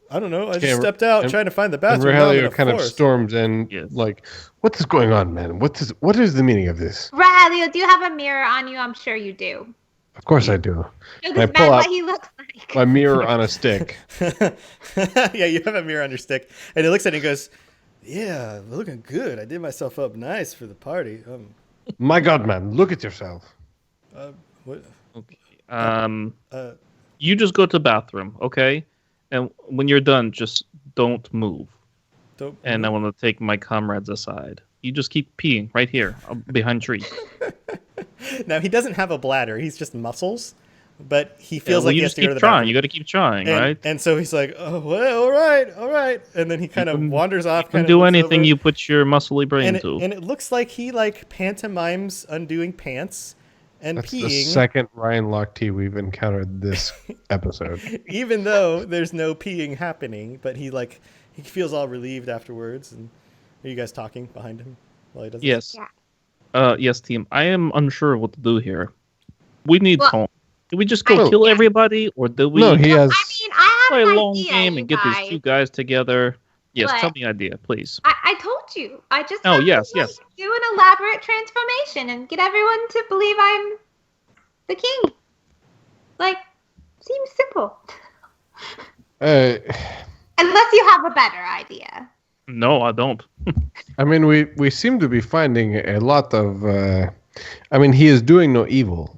I don't know. I just Okay, stepped out and- trying to find the And bathroom. Now I'm in a Rogelio kind of forest. storms in, Yes. like, "What is going on, man? What is the meaning of this?" Rogelio, do you have a mirror on you? I'm sure you do. Of course I do. Show I this pull man out what he looks like. my mirror on a stick. Yeah, you have a mirror on your stick, and he looks at it and goes, "Yeah, looking good. I did myself up nice for the party." My God, man, look at yourself. What? Okay. Uh, You just go to the bathroom, okay? And when you're done, just don't move. don't. And I want to take my comrades aside. You just keep peeing right here, behind trees. Now he doesn't have a bladder. He's just muscles, but he feels Well, like you he has just to go to keep the trying. bathroom. You got to keep trying, and, right? And so he's like, "Oh, well, all right," and then he kind of wanders off. You can kinda do looks anything over, you put your muscly brain and to. it looks like he like pantomimes undoing pants and That's the peeing, second Ryan Lochte we've encountered this episode. even though there's no peeing happening. But he feels all relieved afterwards. And are you guys talking behind him while he does this? Yes. Yeah. Yes, team. I am unsure what to do here. We need Well, Tom. Do we just go I- kill everybody, or do we No, he has. I mean, I play have a an long idea, game you and get guys. these two guys together? Yes, But- tell me an idea, please. I told you. I just Oh, have yes, to, like, yes. do an elaborate transformation and get everyone to believe I'm the king. Like, seems simple. Uh, Unless you have a better idea. No, I don't. I mean, we seem to be finding a lot of. I mean, he is doing no evil.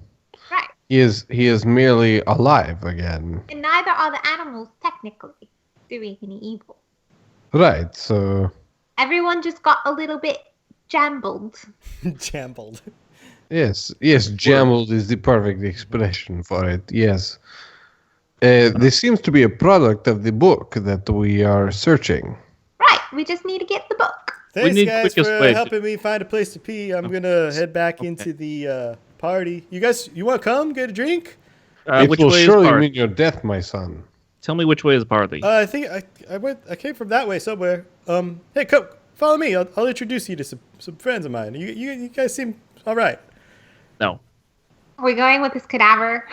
Right. He is merely alive again. And neither are the animals technically doing any evil. Right. So Everyone just got a little bit jambled. Jambled. yes, jambled is the perfect expression for it. Yes. This seems to be a product of the book that we are searching. Right. We just need to get the book. Thanks, need guys, quickest for way to- helping me find a place to pee. I'm gonna head back into the party. You guys, you want to come get a drink? It Which will way is surely party? mean your death, my son. Tell me which way is party. I think I came from that way somewhere. Hey, come follow me. I'll introduce you to some friends of mine. You guys seem all right. No. We're going with this cadaver.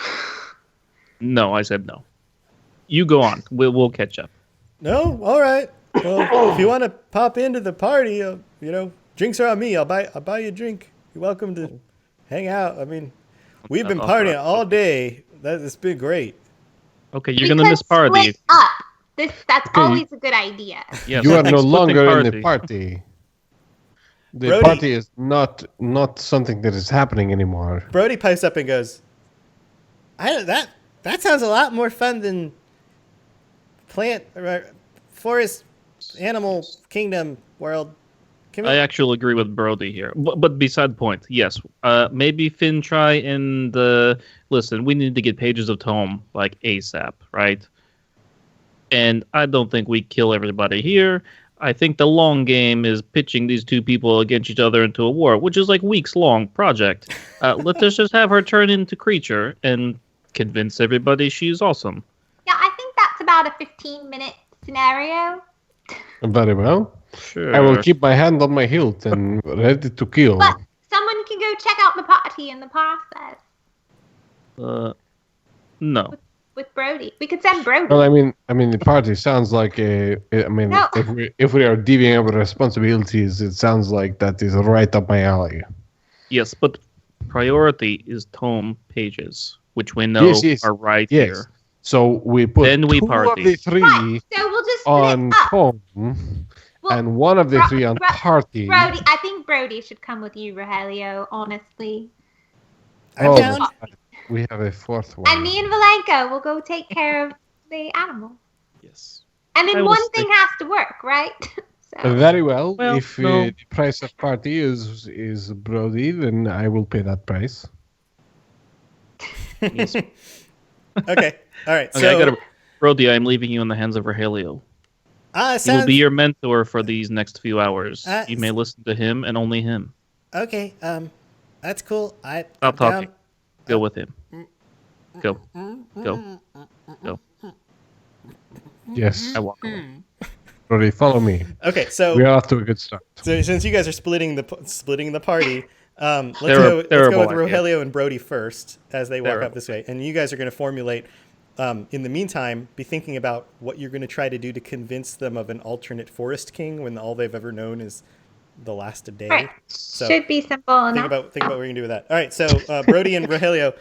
No, I said no. You go on. We'll catch up. No, all right. Well, if you want to pop into the party, drinks are on me. I'll buy you a drink. You're welcome to hang out. I mean, we've been partying all day. It's been great. Okay, We you're gonna could miss party. Split up. That's always a good idea. Yes, You are no splitting longer in the party. The Brody. party is not something that is happening anymore. Brody pipes up and goes, that sounds a lot more fun than forest, animal, kingdom, world. Can we? I actually agree with Brody here. But beside the point, yes. Maybe Finn try and listen, we need to get pages of Tome like ASAP, right? And I don't think we kill everybody here. I think the long game is pitching these two people against each other into a war, which is like weeks long project. Let's just have her turn into creature and convince everybody she's awesome. Yeah, I think that's about a 15-minute scenario. Very well. Sure. I will keep my hand on my hilt and ready to kill. But someone can go check out the party in the process No. with Brody. We could send Brody. Well, I mean, the party sounds like No. if we are divvying up responsibilities, it sounds like that is right up my alley. Yes, but priority is tome pages, which we know Yes. are right Yes. here. So we put Then we 2 party. of the 3 Right, so we'll just split on up. home Well, and 1 of the 3 on party. Brody, I think Brody should come with you, Rogelio, honestly. I'm down. We have a 4th one. And me and Valenko will go take care of the animal. Yes. And I then will one stay- thing has to work, right? So Very well. Well, If no. the price of party is Brody, then I will pay that price. Yes. Okay. All right. Okay, So, I gotta. Brody, I'm leaving you in the hands of Rogelio. He will sounds be your mentor for these next few hours. Uh, You may listen to him and only him. Okay, that's cool. I'm Stop talking. down. Go with him. Go. Go. Go. Yes. I walk away. Brody, follow me. okay. So, We are off to a good start. since you guys are splitting the party, let's Terrible go with idea. Rogelio and Brody first as they walk up Terrible. this way, and you guys are going to formulate. In the meantime, be thinking about what you're going to try to do to convince them of an alternate forest king when all they've ever known is the last a day. right. So Should be simple think enough. about what we're going to do with that. All right, so Brody and Rogelio,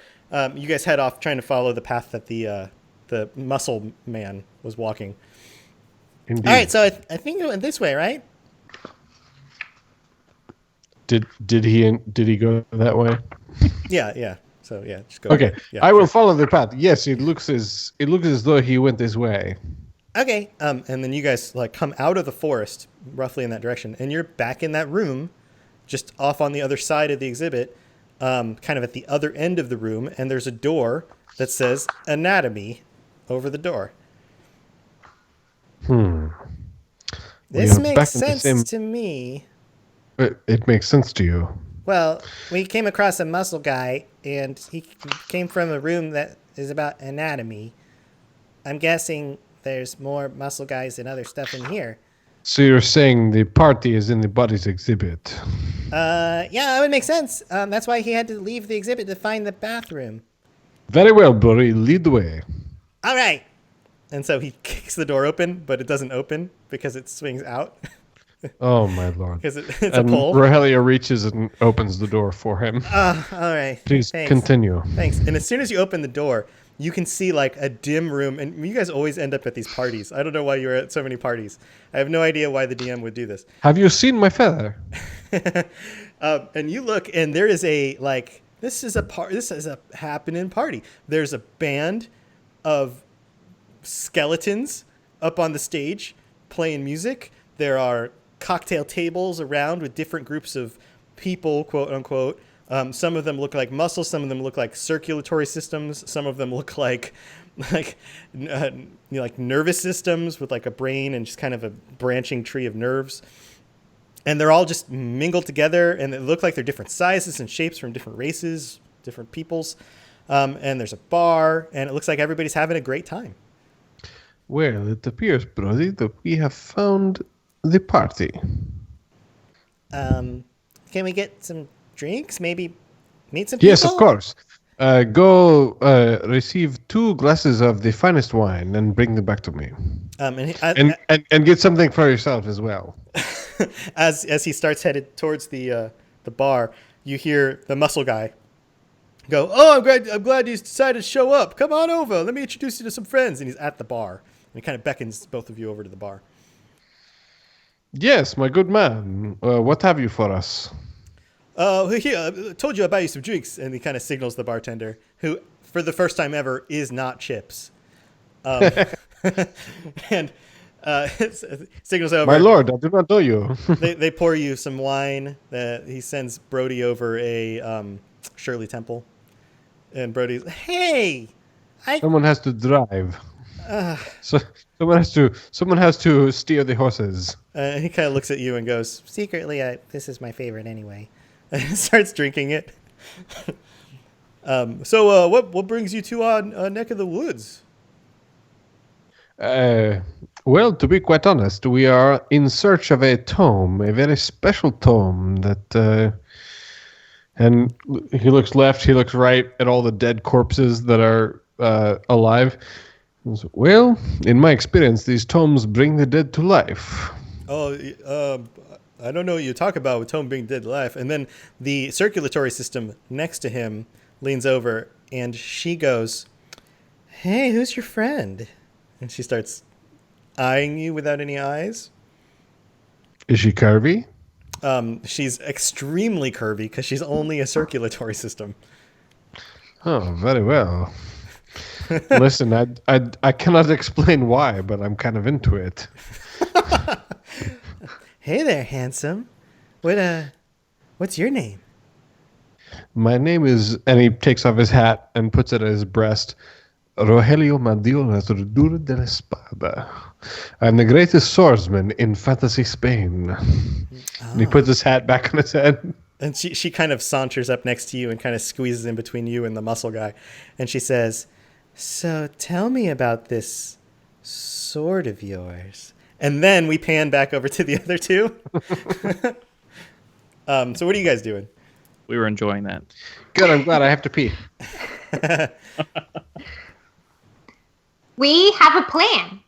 you guys head off trying to follow the path that the muscle man was walking. Indeed. All right, so I think it went this way, right? Did he go that way? Yeah. So yeah, just go. Okay. Yeah, I will follow the path. Yes, it looks as though he went this way. Okay. And then you guys like come out of the forest roughly in that direction, and you're back in that room, just off on the other side of the exhibit, kind of at the other end of the room, and there's a door that says anatomy over the door. This We are makes back in the sense same- to me. It makes sense to you. Well, we came across a muscle guy, and he came from a room that is about anatomy. I'm guessing there's more muscle guys and other stuff in here. So you're saying the party is in the body's exhibit? Yeah, that would make sense. That's why he had to leave the exhibit to find the bathroom. Very well, Brody. Lead the way. All right. And so he kicks the door open, but it doesn't open because it swings out Oh my lord! because it's a And pull. Rogelio reaches and opens the door for him. All right. Please Thanks. continue. Thanks. And as soon as you open the door, you can see like a dim room. And you guys always end up at these parties. I don't know why you're at so many parties. I have no idea why the DM would do this. Have you seen my feather? And you look, and there is a like this is a happening party. There's a band of skeletons up on the stage playing music. There are cocktail tables around with different groups of people, quote unquote. Some of them look like muscles. Some of them look like circulatory systems. Some of them look like nervous systems with like a brain and just kind of a branching tree of nerves. And they're all just mingled together, and they look like they're different sizes and shapes from different races, different peoples. And there's a bar, and it looks like everybody's having a great time. Well, it appears, Brody, that we have found the party. Can we get some drinks? Maybe meet some people? Yes, of course. Go receive 2 glasses of the finest wine and bring them back to me. And get something for yourself as well. As he starts headed towards the bar, you hear the muscle guy go, "Oh, I'm glad you decided to show up. Come on over. Let me introduce you to some friends." And he's at the bar, and he kind of beckons both of you over to the bar. Yes, my good man. What have you for us? Here, I told you I'd buy you some drinks, and he kind of signals the bartender, who, for the first time ever, is not Chips. And signals over. My lord, I do not know you. They pour you some wine. He sends Brody over a Shirley Temple, and Brody's, Hey, Someone has to drive. So someone has to steer the horses. he kind of looks at you and goes, secretly, this is my favorite anyway. and starts drinking it. So what brings you to our neck of the woods? Well, to be quite honest, we are in search of a tome, a very special tome that. And he looks left, he looks right at all the dead corpses that are alive. He goes, well, in my experience, these tomes bring the dead to life. Oh, I don't know what you talk about with Tome being dead to life. And then the circulatory system next to him leans over and she goes, hey, who's your friend? And she starts eyeing you without any eyes. Is she curvy? She's extremely curvy because she's only a circulatory system. Oh, very well. Listen, I cannot explain why, but I'm kind of into it. Hey there, handsome. What's your name? My name is, and he takes off his hat and puts it at his breast, Rogelio Madiola Redur de la Espada. I'm the greatest swordsman in fantasy Spain. And he puts his hat back on his head. And she kind of saunters up next to you and kind of squeezes in between you and the muscle guy. And she says, so tell me about this sword of yours. And then we pan back over to the other two. So what are you guys doing? We were enjoying that. Good, I'm glad I have to pee. We have a plan.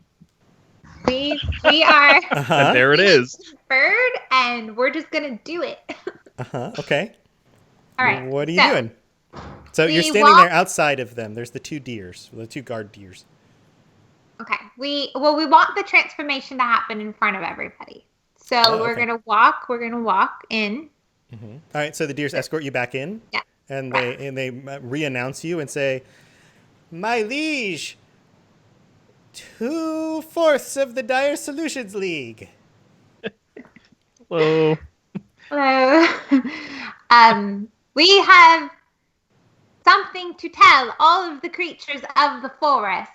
We are And there it is. bird, and we're just gonna do it. Okay. All right. What are you so, doing? So you're we standing walk- there outside of them. There's the two deers, the two guard deers. Okay. We want the transformation to happen in front of everybody. So Oh, we're okay. gonna walk. We're gonna walk in. All right. So the deers escort you back in. Yeah. And they re-announce you and say, my liege, 2/4 of the Dire Solutions League. Hello. Hello. We have something to tell all of the creatures of the forest.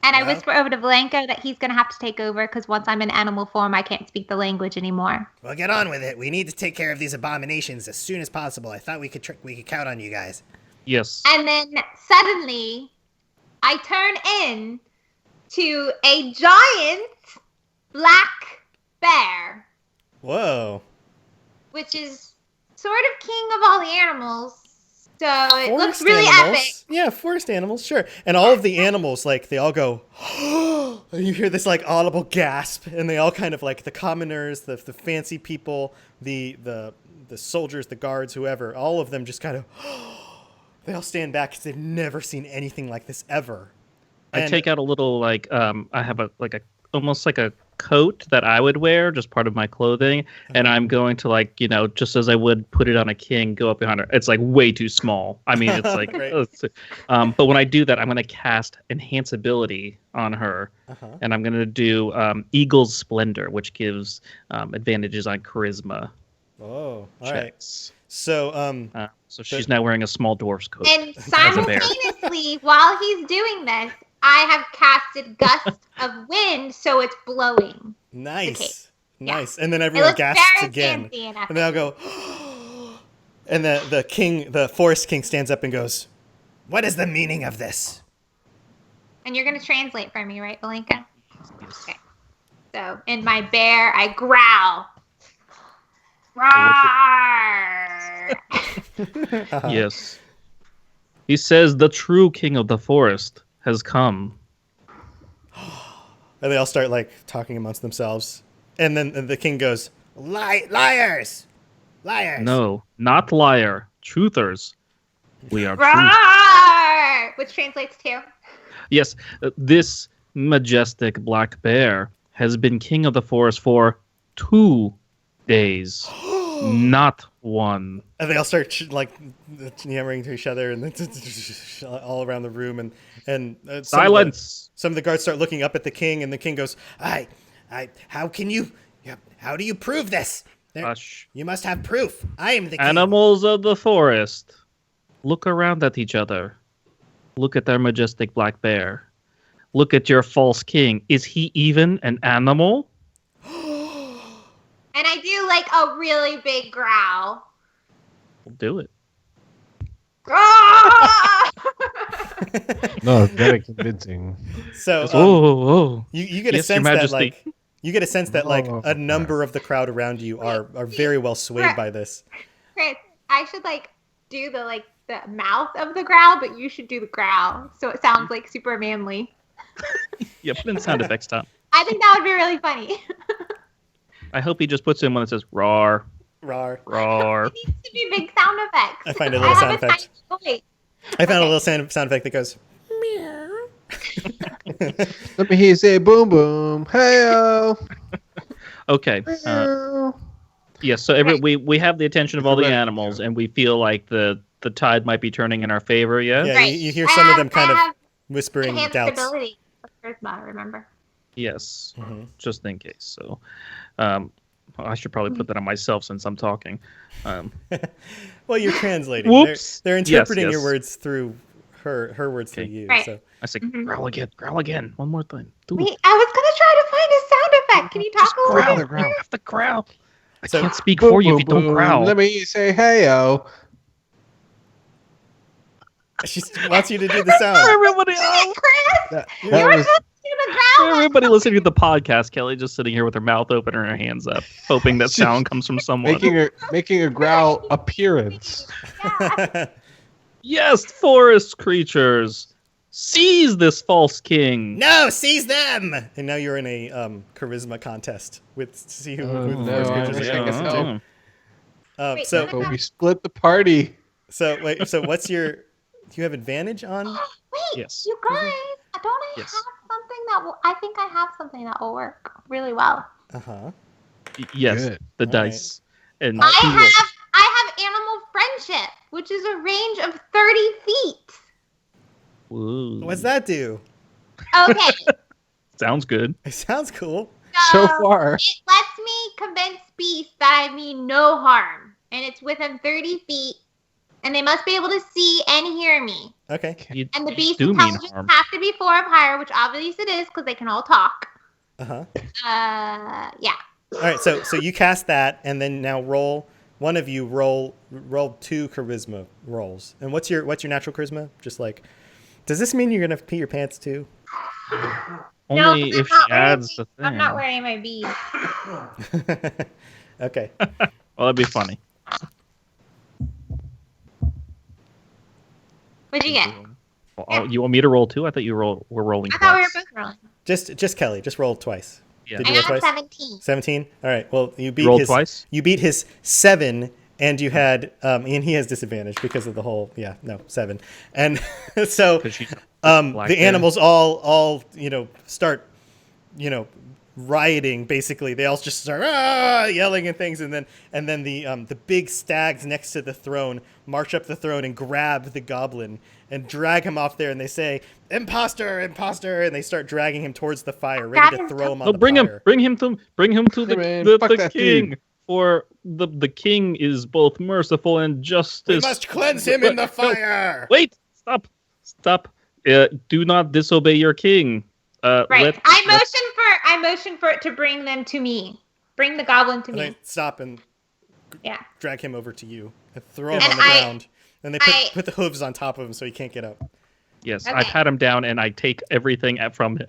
And I Well- whisper over to Valenko that he's going to have to take over because once I'm in animal form, I can't speak the language anymore. Well, get on with it. We need to take care of these abominations as soon as possible. I thought we could count on you guys. Yes. And then suddenly, I turn in to a giant black bear, Whoa. which is sort of king of all the animals. So it looks Forest really animals. epic. Yeah, forest animals, sure. And all of the animals, like, they all go, and you hear this, like, audible gasp, and they all kind of, like, the commoners, the fancy people, the soldiers, the guards, whoever, all of them just kind of, they all stand back because they've never seen anything like this ever. I And- take out a little I have almost like a coat that I would wear, just part of my clothing, and I'm going to just as I would put it on a king, go up behind her. It's like way too small. I mean, it's like, Right. but when I do that, I'm going to cast Enhance Ability on her, and I'm going to do Eagle's Splendor, which gives advantages on Charisma Oh, all right. checks. So, So she's now wearing a small dwarf's coat. And as a bear. simultaneously, while he's doing this, I have casted Gust of Wind, so it's blowing. nice. Yeah. Nice. And then It everyone looks gasps very again. fancy and epic. And they'll go, and the forest king stands up and goes, What is the meaning of this? And you're going to translate for me, right, Valenka? Okay. So, in my bear, I growl. Roar! Yes. He says the true king of the forest has come. and they all start like talking amongst themselves. And then the king goes, Liars! Liars! No, not liar. Truthers. We are truth. Roar! Which translates to. Yes, this majestic black bear has been king of the forest for 2 days, not 1. and they all start yammering to each other and all around the room. And Silence. Some of the guards start looking up at the king, and the king goes, How do you prove this? Hush. You must have proof. I am the king. Animals of the forest, look around at each other. Look at their majestic black bear. Look at your false king. Is he even an animal? And I do like a really big growl. We'll do it. Roar! No, very convincing. So Oh. you get a Yes, Your sense that Majesty. like you get a sense that like Oh, a number of the crowd around you are very well swayed by this. Chris, I should like do the mouth of the growl, but you should do the growl, so it sounds like super manly. Yeah, put in sound effects, Tom. I think that would be really funny. I hope he just puts in one that says roar, Rawr. roar. It needs to be big sound effects. I find a little sound have effect. tiny voice. I found a Okay. little sound effect that goes. Let me hear you say boom boom. Hey-o. Okay. Yes, so we have the attention of all the Right. animals, and we feel like the tide might be turning in our favor. Yeah. Yeah, Right. you hear some of them kind I of have whispering enhanced doubts. ability of charisma, remember? Yes. Mhm. Just in case. So, I should probably put that on myself since I'm talking. Well, you're translating. Whoops. They're interpreting Yes, your yes. words through her words through Okay. you. Right. So I said, Mhm. growl again, one more time. Do Wait, it. I was gonna try to find a sound effect. Can you talk a little Growl, bit? growl. You have to growl. I So- can't speak Boom, for you if boom, you don't boom. growl. Let me hear you say hey-o. she wants you to do the sound. Everybody else. Chris, That you were was supposed to do the growl. Everybody listening to the podcast, Kelly just sitting here with her mouth open and her hands up, hoping that sound comes from someone. making a growl appearance. Yeah. Yes, forest creatures, seize this false king. No, seize them! And now you're in a charisma contest with see who Oh, the no, forest I creatures wish are I going could to help. Oh. Wait, So no, But we split the party. wait, what's your? Do you have advantage on? Wait, Yes. you guys, don't I Yes. have something that will? I think I have something that will work really well. Uh huh. Yes, Good. the All dice. And I have animal friendship, which is a range of 30 feet. Ooh, What's that do? Okay, sounds good. It sounds cool. So far. it lets me convince beasts that I mean no harm, and it's within 30 feet, and they must be able to see and hear me. Okay. You, And the you beast do mean intelligence harm. have to be 4 or higher, which obviously it is because they can all talk. Uh huh. Yeah. All right. So you cast that, and then now roll. One of you roll 2 charisma rolls. And what's your natural charisma? Just like, does this mean you're gonna pee your pants too? Only 'cause if I'm she not wearing adds the thing. I'm not wearing my beads. Okay. Well, that'd be funny. What'd you get? Well, you want me to roll too? I thought you were rolling. I thought we were twice. both rolling. Just Kelly. Just roll twice. Yeah. Did I you roll got a twice? 17. 17. All right. Well, you beat rolled his twice? You beat his 7, and you had and he has disadvantage because of the whole 7. And so 'Cause she's the black hair. animals all start rioting. Basically, they all just start yelling and things, and then the big stags next to the throne march up the throne and grab the goblin and drag him off there, and they say, "Imposter, imposter!" and they start dragging him towards the fire, ready to That is throw him on No, the bring fire. him to Hey, man, the fuck that king. dude. For the king is both merciful and justice. We must cleanse him in the No, fire. Wait, stop. Do not disobey your king. Right. I motion for it to bring them to me. Bring the goblin to And they me. stop and Yeah. drag him over to you and throw him And on the I- ground. And they put the hooves on top of him so he can't get up. Yes, Okay. I pat him down and I take everything from him,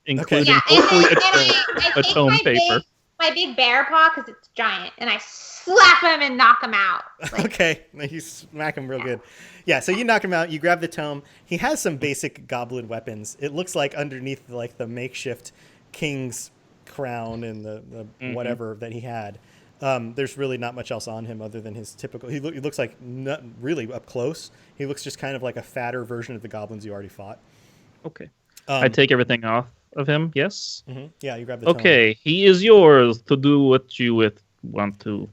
including Yeah, and hopefully I a take tome paper. my big bear paw because it's giant, and I slap him and knock him out. Like, Okay, you smack him real good. Yeah, so you knock him out. You grab the tome. He has some basic goblin weapons. It looks like underneath like the makeshift king's crown and the whatever that he had. There's really not much else on him other than his typical. He looks like not really up close. He looks just kind of like a fatter version of the goblins you already fought. Okay, I take everything off of him. Yes. Yeah, you grab the tome. Okay, he is yours to do what you want to,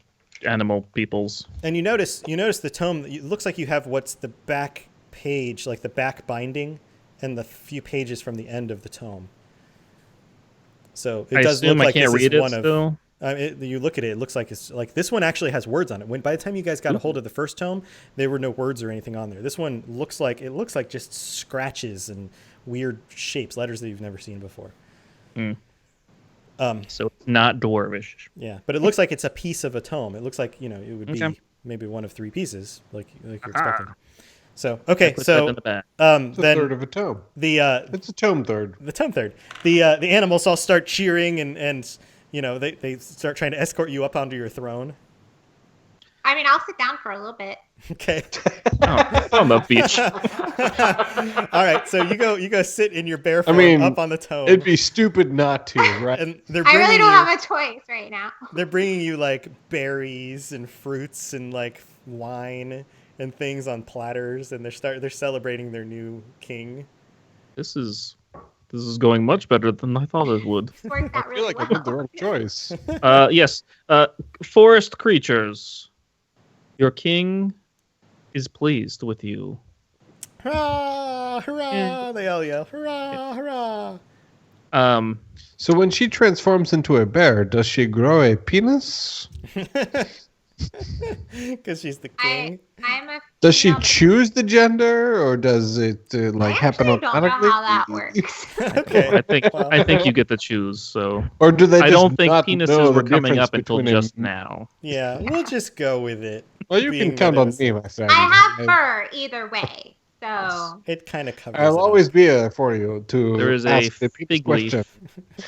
animal peoples. And you notice the tome. It looks like you have what's the back page, like the back binding, and the few pages from the end of the tome. So it I does assume look I like can't this read is it one still. of. You look at it. It looks like it's like this one actually has words on it. When by the time you guys got a hold of the first tome, there were no words or anything on there. This one looks like just scratches and weird shapes, letters that you've never seen before. So it's not dwarvish. Yeah, but it looks like it's a piece of a tome. It looks like it would be Okay. maybe one of 3 pieces, like you're Ah. expecting. So Put that in the bag. It's a then third of a tome. it's a tome third. the tome third. The animals all start cheering and they start trying to escort you up onto your throne. I mean, I'll sit down for a little bit. Okay. On the beach. All right. So you go sit in your bear form up on the tome. It'd be stupid not to, right? And they're I bringing really don't you, have a choice right now. they're bringing you like berries and fruits and like wine and things on platters, and they're celebrating their new king. This is going much better than I thought it would. It's worked out I really feel like well. I made the wrong choice. Yes. Forest creatures. Your king is pleased with you. Hurrah! Hurrah! Yeah. They all yell, hurrah! Hurrah! So when she transforms into a bear, does she grow a penis? Because she's the king. I'm a Does she female- choose the gender, or does it I happen actually don't know automatically? how that works. Okay. I think you get to choose. So Or do they? I just don't think not know penises were the coming difference up until between just a- now. Yeah, we'll just go with it. Well, you being can count that it on was- me, my friend. I have fur either way, so It kind of covers. I'll it always be there for you to There is a ask the penis fig leaf. question. up.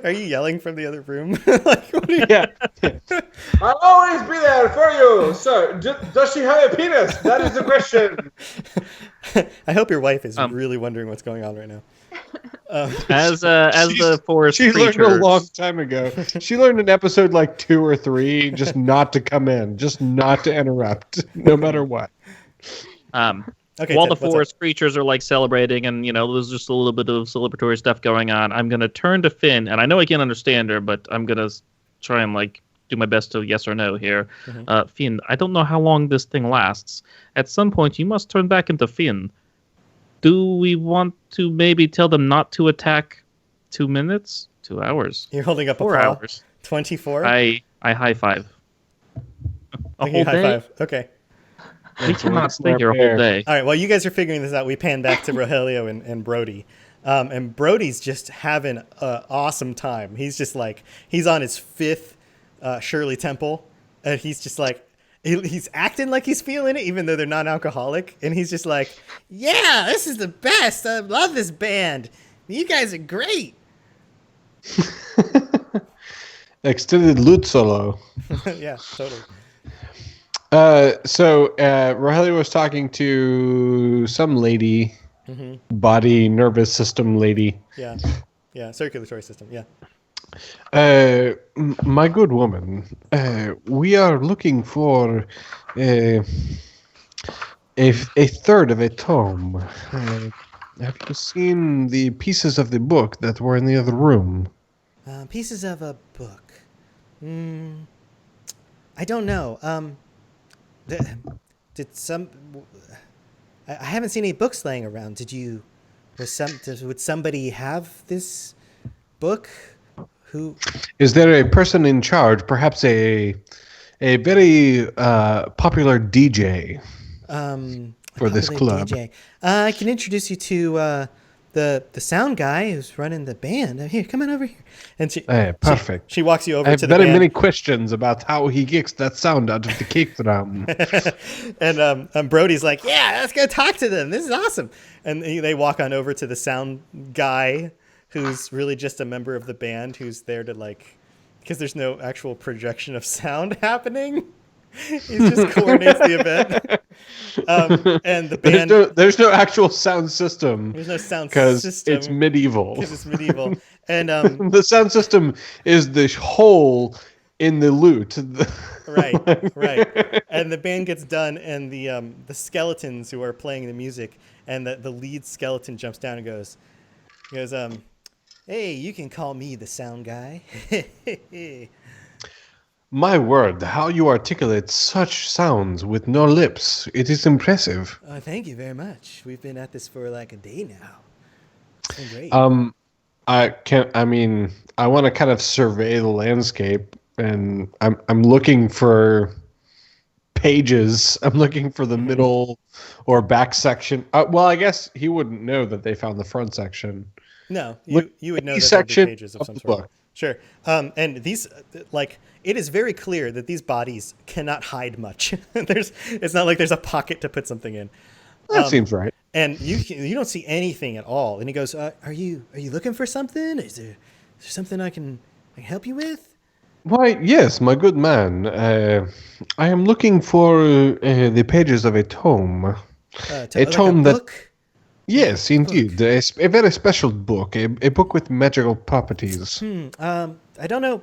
Are you yelling from the other room? Like, what are you... Yeah. I'll always be there for you, sir. Does she have a penis? That is the question. I hope your wife is Um, really wondering what's going on right now. As the forest She creatures. learned a long time ago. She learned in episode like 2 or 3 just not to come in, just not to interrupt, no matter what. Okay, While Ted, the what's forest creatures are like celebrating, and there's just a little bit of celebratory stuff going on, I'm gonna turn to Finn, and I know I can't understand her, but I'm gonna try and like do my best to yes or no here. Finn, I don't know how long this thing lasts. At some point, you must turn back into Finn. Do we want to maybe tell them not to attack 2 minutes, 2 hours, You're holding up 4 a paw. hours? 24. I high five. A Okay, whole high day? five. Okay. We cannot stay here a whole day. All right. While you guys are figuring this out, we pan back to Rogelio and Brody. And Brody's just having an awesome time. He's just like, he's on his 5th Shirley Temple. And he's just like, he's acting like he's feeling it, even though they're non-alcoholic. And he's just like, yeah, this is the best. I love this band. You guys are great. Extended lute solo. Yeah, totally. So Rogelio was talking to some lady, body nervous system lady. Yeah. Yeah, circulatory system. Yeah. My good woman, we are looking for a third of a tome. Have you seen the pieces of the book that were in the other room? Pieces of a book. I don't know. Did some? I haven't seen any books laying around. Would somebody have this book? Who? Is there a person in charge? Perhaps a very popular DJ for this popular club. DJ. I can introduce you to the sound guy who's running the band. Here, come on over here. And Perfect. She walks you over I have to the very band. many questions about how he gets that sound out of the kick drum. And Brody's like, yeah, let's go talk to them. This is awesome. And they walk on over to the sound guy, who's really just a member of the band who's there to like, because there's no actual projection of sound happening. He just coordinates the event. And the band, There's no actual sound system there's no sound because system. it's medieval. Because it's medieval. And The sound system is the hole in the lute. right. And the band gets done, and the skeletons who are playing the music, and the lead skeleton jumps down and goes, hey, you can call me the sound guy. My word, how you articulate such sounds with no lips. It is impressive. Thank you very much. We've been at this for like a day now. It's been great. I want to kind of survey the landscape, and I'm looking for pages. I'm looking for the middle or back section. Well, I guess he wouldn't know that they found the front section. No, Look, you would know any that there'd be section pages of of some the sort. book. Sure. And these, like, it is very clear that these bodies cannot hide much. It's not like there's a pocket to put something in. That seems right. And you don't see anything at all. And he goes, "Are you looking for something? Is there something I can help you with?" Why, yes, my good man. I am looking for the pages of a tome. A tome that. Book? Yes, indeed. A very special book. A book with magical properties. I don't know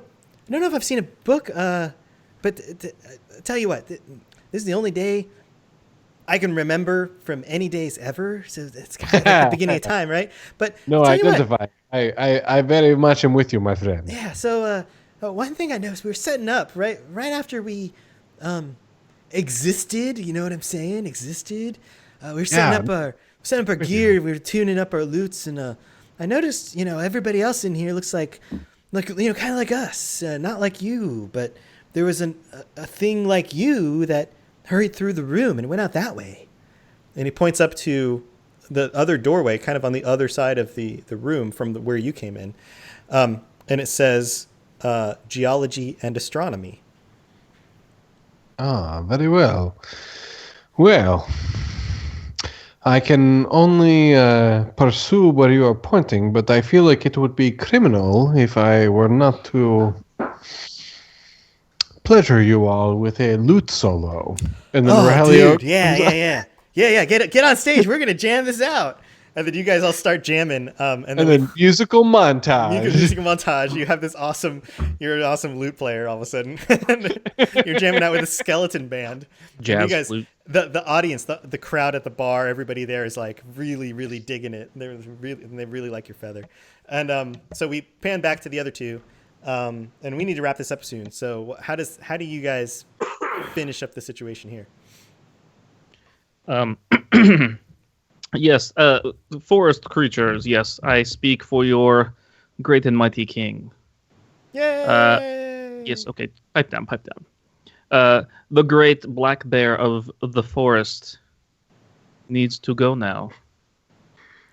if I've seen a book. But tell you what, this is the only day I can remember from any days ever. So it's kind of like the beginning of time, right? But no, I identify. I very much am with you, my friend. Yeah. So one thing I noticed, we were setting up right after we existed. You know what I'm saying? Existed. We were setting up our gear. We were tuning up our loots, and I noticed, everybody else in here looks like kind of like us, not like you, but there was a thing like you that hurried through the room and went out that way. And he points up to the other doorway, kind of on the other side of the room from where you came in, and it says geology and astronomy. Ah, very well. Well, I can only pursue where you are pointing, but I feel like it would be criminal if I were not to pleasure you all with a lute solo. And then rally dude, yeah. Get on stage. We're gonna jam this out. And then you guys all start jamming. And then musical montage. Musical montage. You have you're an awesome lute player all of a sudden. You're jamming out with a skeleton band. Jazz you guys, flute. The audience, the crowd at the bar, everybody there is like really, really digging it. They really like your feather. And so we pan back to the other two. And we need to wrap this up soon. So how do you guys finish up the situation here? Yes, forest creatures. Yes, I speak for your great and mighty king. Yay! Yes, okay. Pipe down. The great black bear of the forest needs to go now.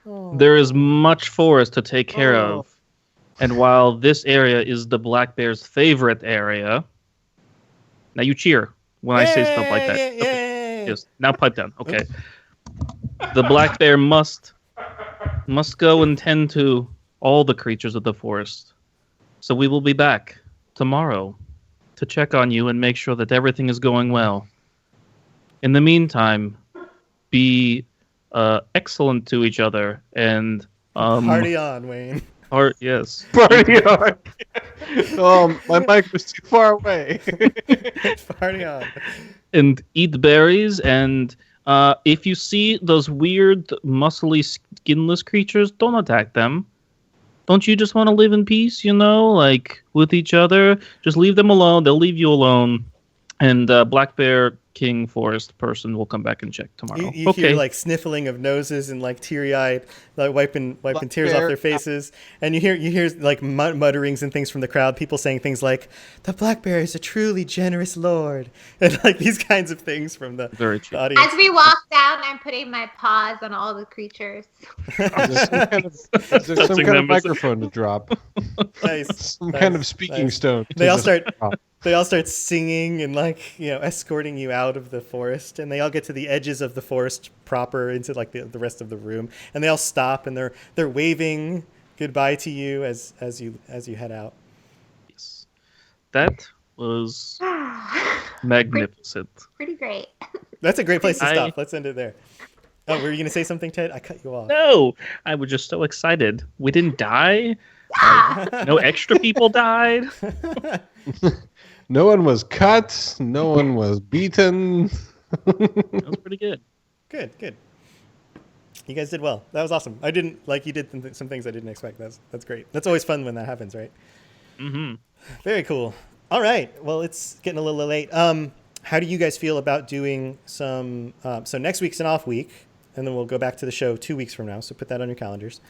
There is much forest to take care of. And while this area is the black bear's favorite area, now you cheer when I say stuff like that. Okay. Yes, now pipe down. Okay. The black bear must go and tend to all the creatures of the forest. So we will be back tomorrow to check on you and make sure that everything is going well. In the meantime, be excellent to each other and party on, Wayne. Yes. Party on. My mic was too far away. Party on. And eat berries, and if you see those weird, muscly, skinless creatures, don't attack them. Don't you just want to live in peace, like with each other? Just leave them alone. They'll leave you alone. And Black Bear King Forest person will come back and check tomorrow. You hear like sniffling of noses and like teary-eyed, like wiping tears off their faces, and you hear like mutterings and things from the crowd. People saying things like, "The black bear is a truly generous lord," and like these kinds of things from the audience. As we walk down, I'm putting my paws on all the creatures. There's some kind of microphone to drop. Nice. Some kind of speaking stone. They all start singing and escorting you out of the forest, and they all get to the edges of the forest proper into like the rest of the room, and they all stop and they're waving goodbye to you as you head out. Yes. That was magnificent. Pretty great. That's a great place to stop. Let's end it there. Oh, were you going to say something, Ted? I cut you off. No, I was just so excited. We didn't die. No extra people died. No one was cut. No one was beaten. That was pretty good. Good. You guys did well. That was awesome. You did some things I didn't expect. That's great. That's always fun when that happens, right? Mm-hmm. Very cool. All right. Well, it's getting a little late. How do you guys feel about doing some? So next week's an off week, and then we'll go back to the show 2 weeks from now. So put that on your calendars.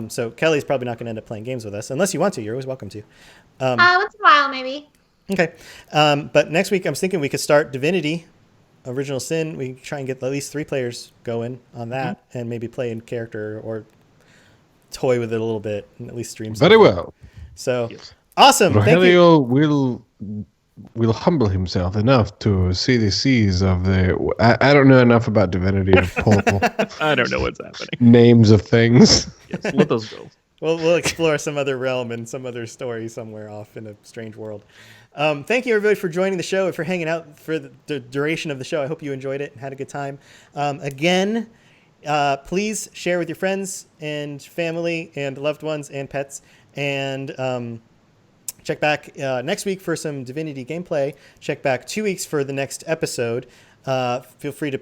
So Kelly's probably not going to end up playing games with us unless you want to. You're always welcome to. Once in a while, maybe. Okay. But next week, I'm thinking we could start Divinity, Original Sin. We can try and get at least 3 players going on that, and maybe play in character or toy with it a little bit, and at least stream something. Very well. So, Yes. Awesome. Thank you. Rogelio will humble himself enough to see the seas of the. I don't know enough about divinity to pull I don't know what's happening. names of things. Yes, let those go. We'll explore some other realm and some other story somewhere off in a strange world. Thank you, everybody, for joining the show and for hanging out for the duration of the show. I hope you enjoyed it and had a good time. Again, please share with your friends and family and loved ones and pets. And check back next week for some Divinity gameplay. Check back 2 weeks for the next episode. Feel free to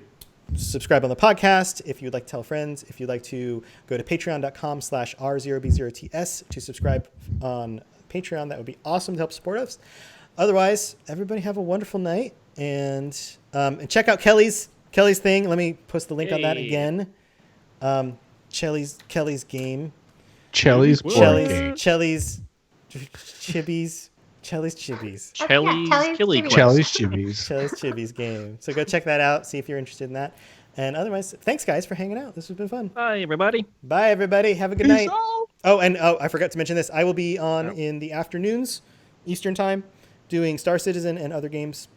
subscribe on the podcast if you'd like to tell friends. If you'd like to go to patreon.com/r0b0ts to subscribe on Patreon, that would be awesome to help support us. Otherwise, everybody have a wonderful night, and check out Kelly's thing. Let me post the link on that again. Kelly's game. Chelly's Chelly's Chibby's. Chelly's Chibby's. Chelly's Killy Quest. Chelly's Chibbies. Chelly's Chibby's game. So go check that out. See if you're interested in that. And otherwise, thanks guys for hanging out. This has been fun. Bye, everybody. Bye everybody. Have a good night. Oh, I forgot to mention this. I will be on in the afternoons, Eastern time, doing Star Citizen and other games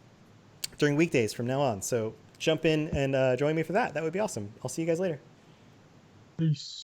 during weekdays from now on. So jump in and join me for that. That would be awesome. I'll see you guys later. Peace.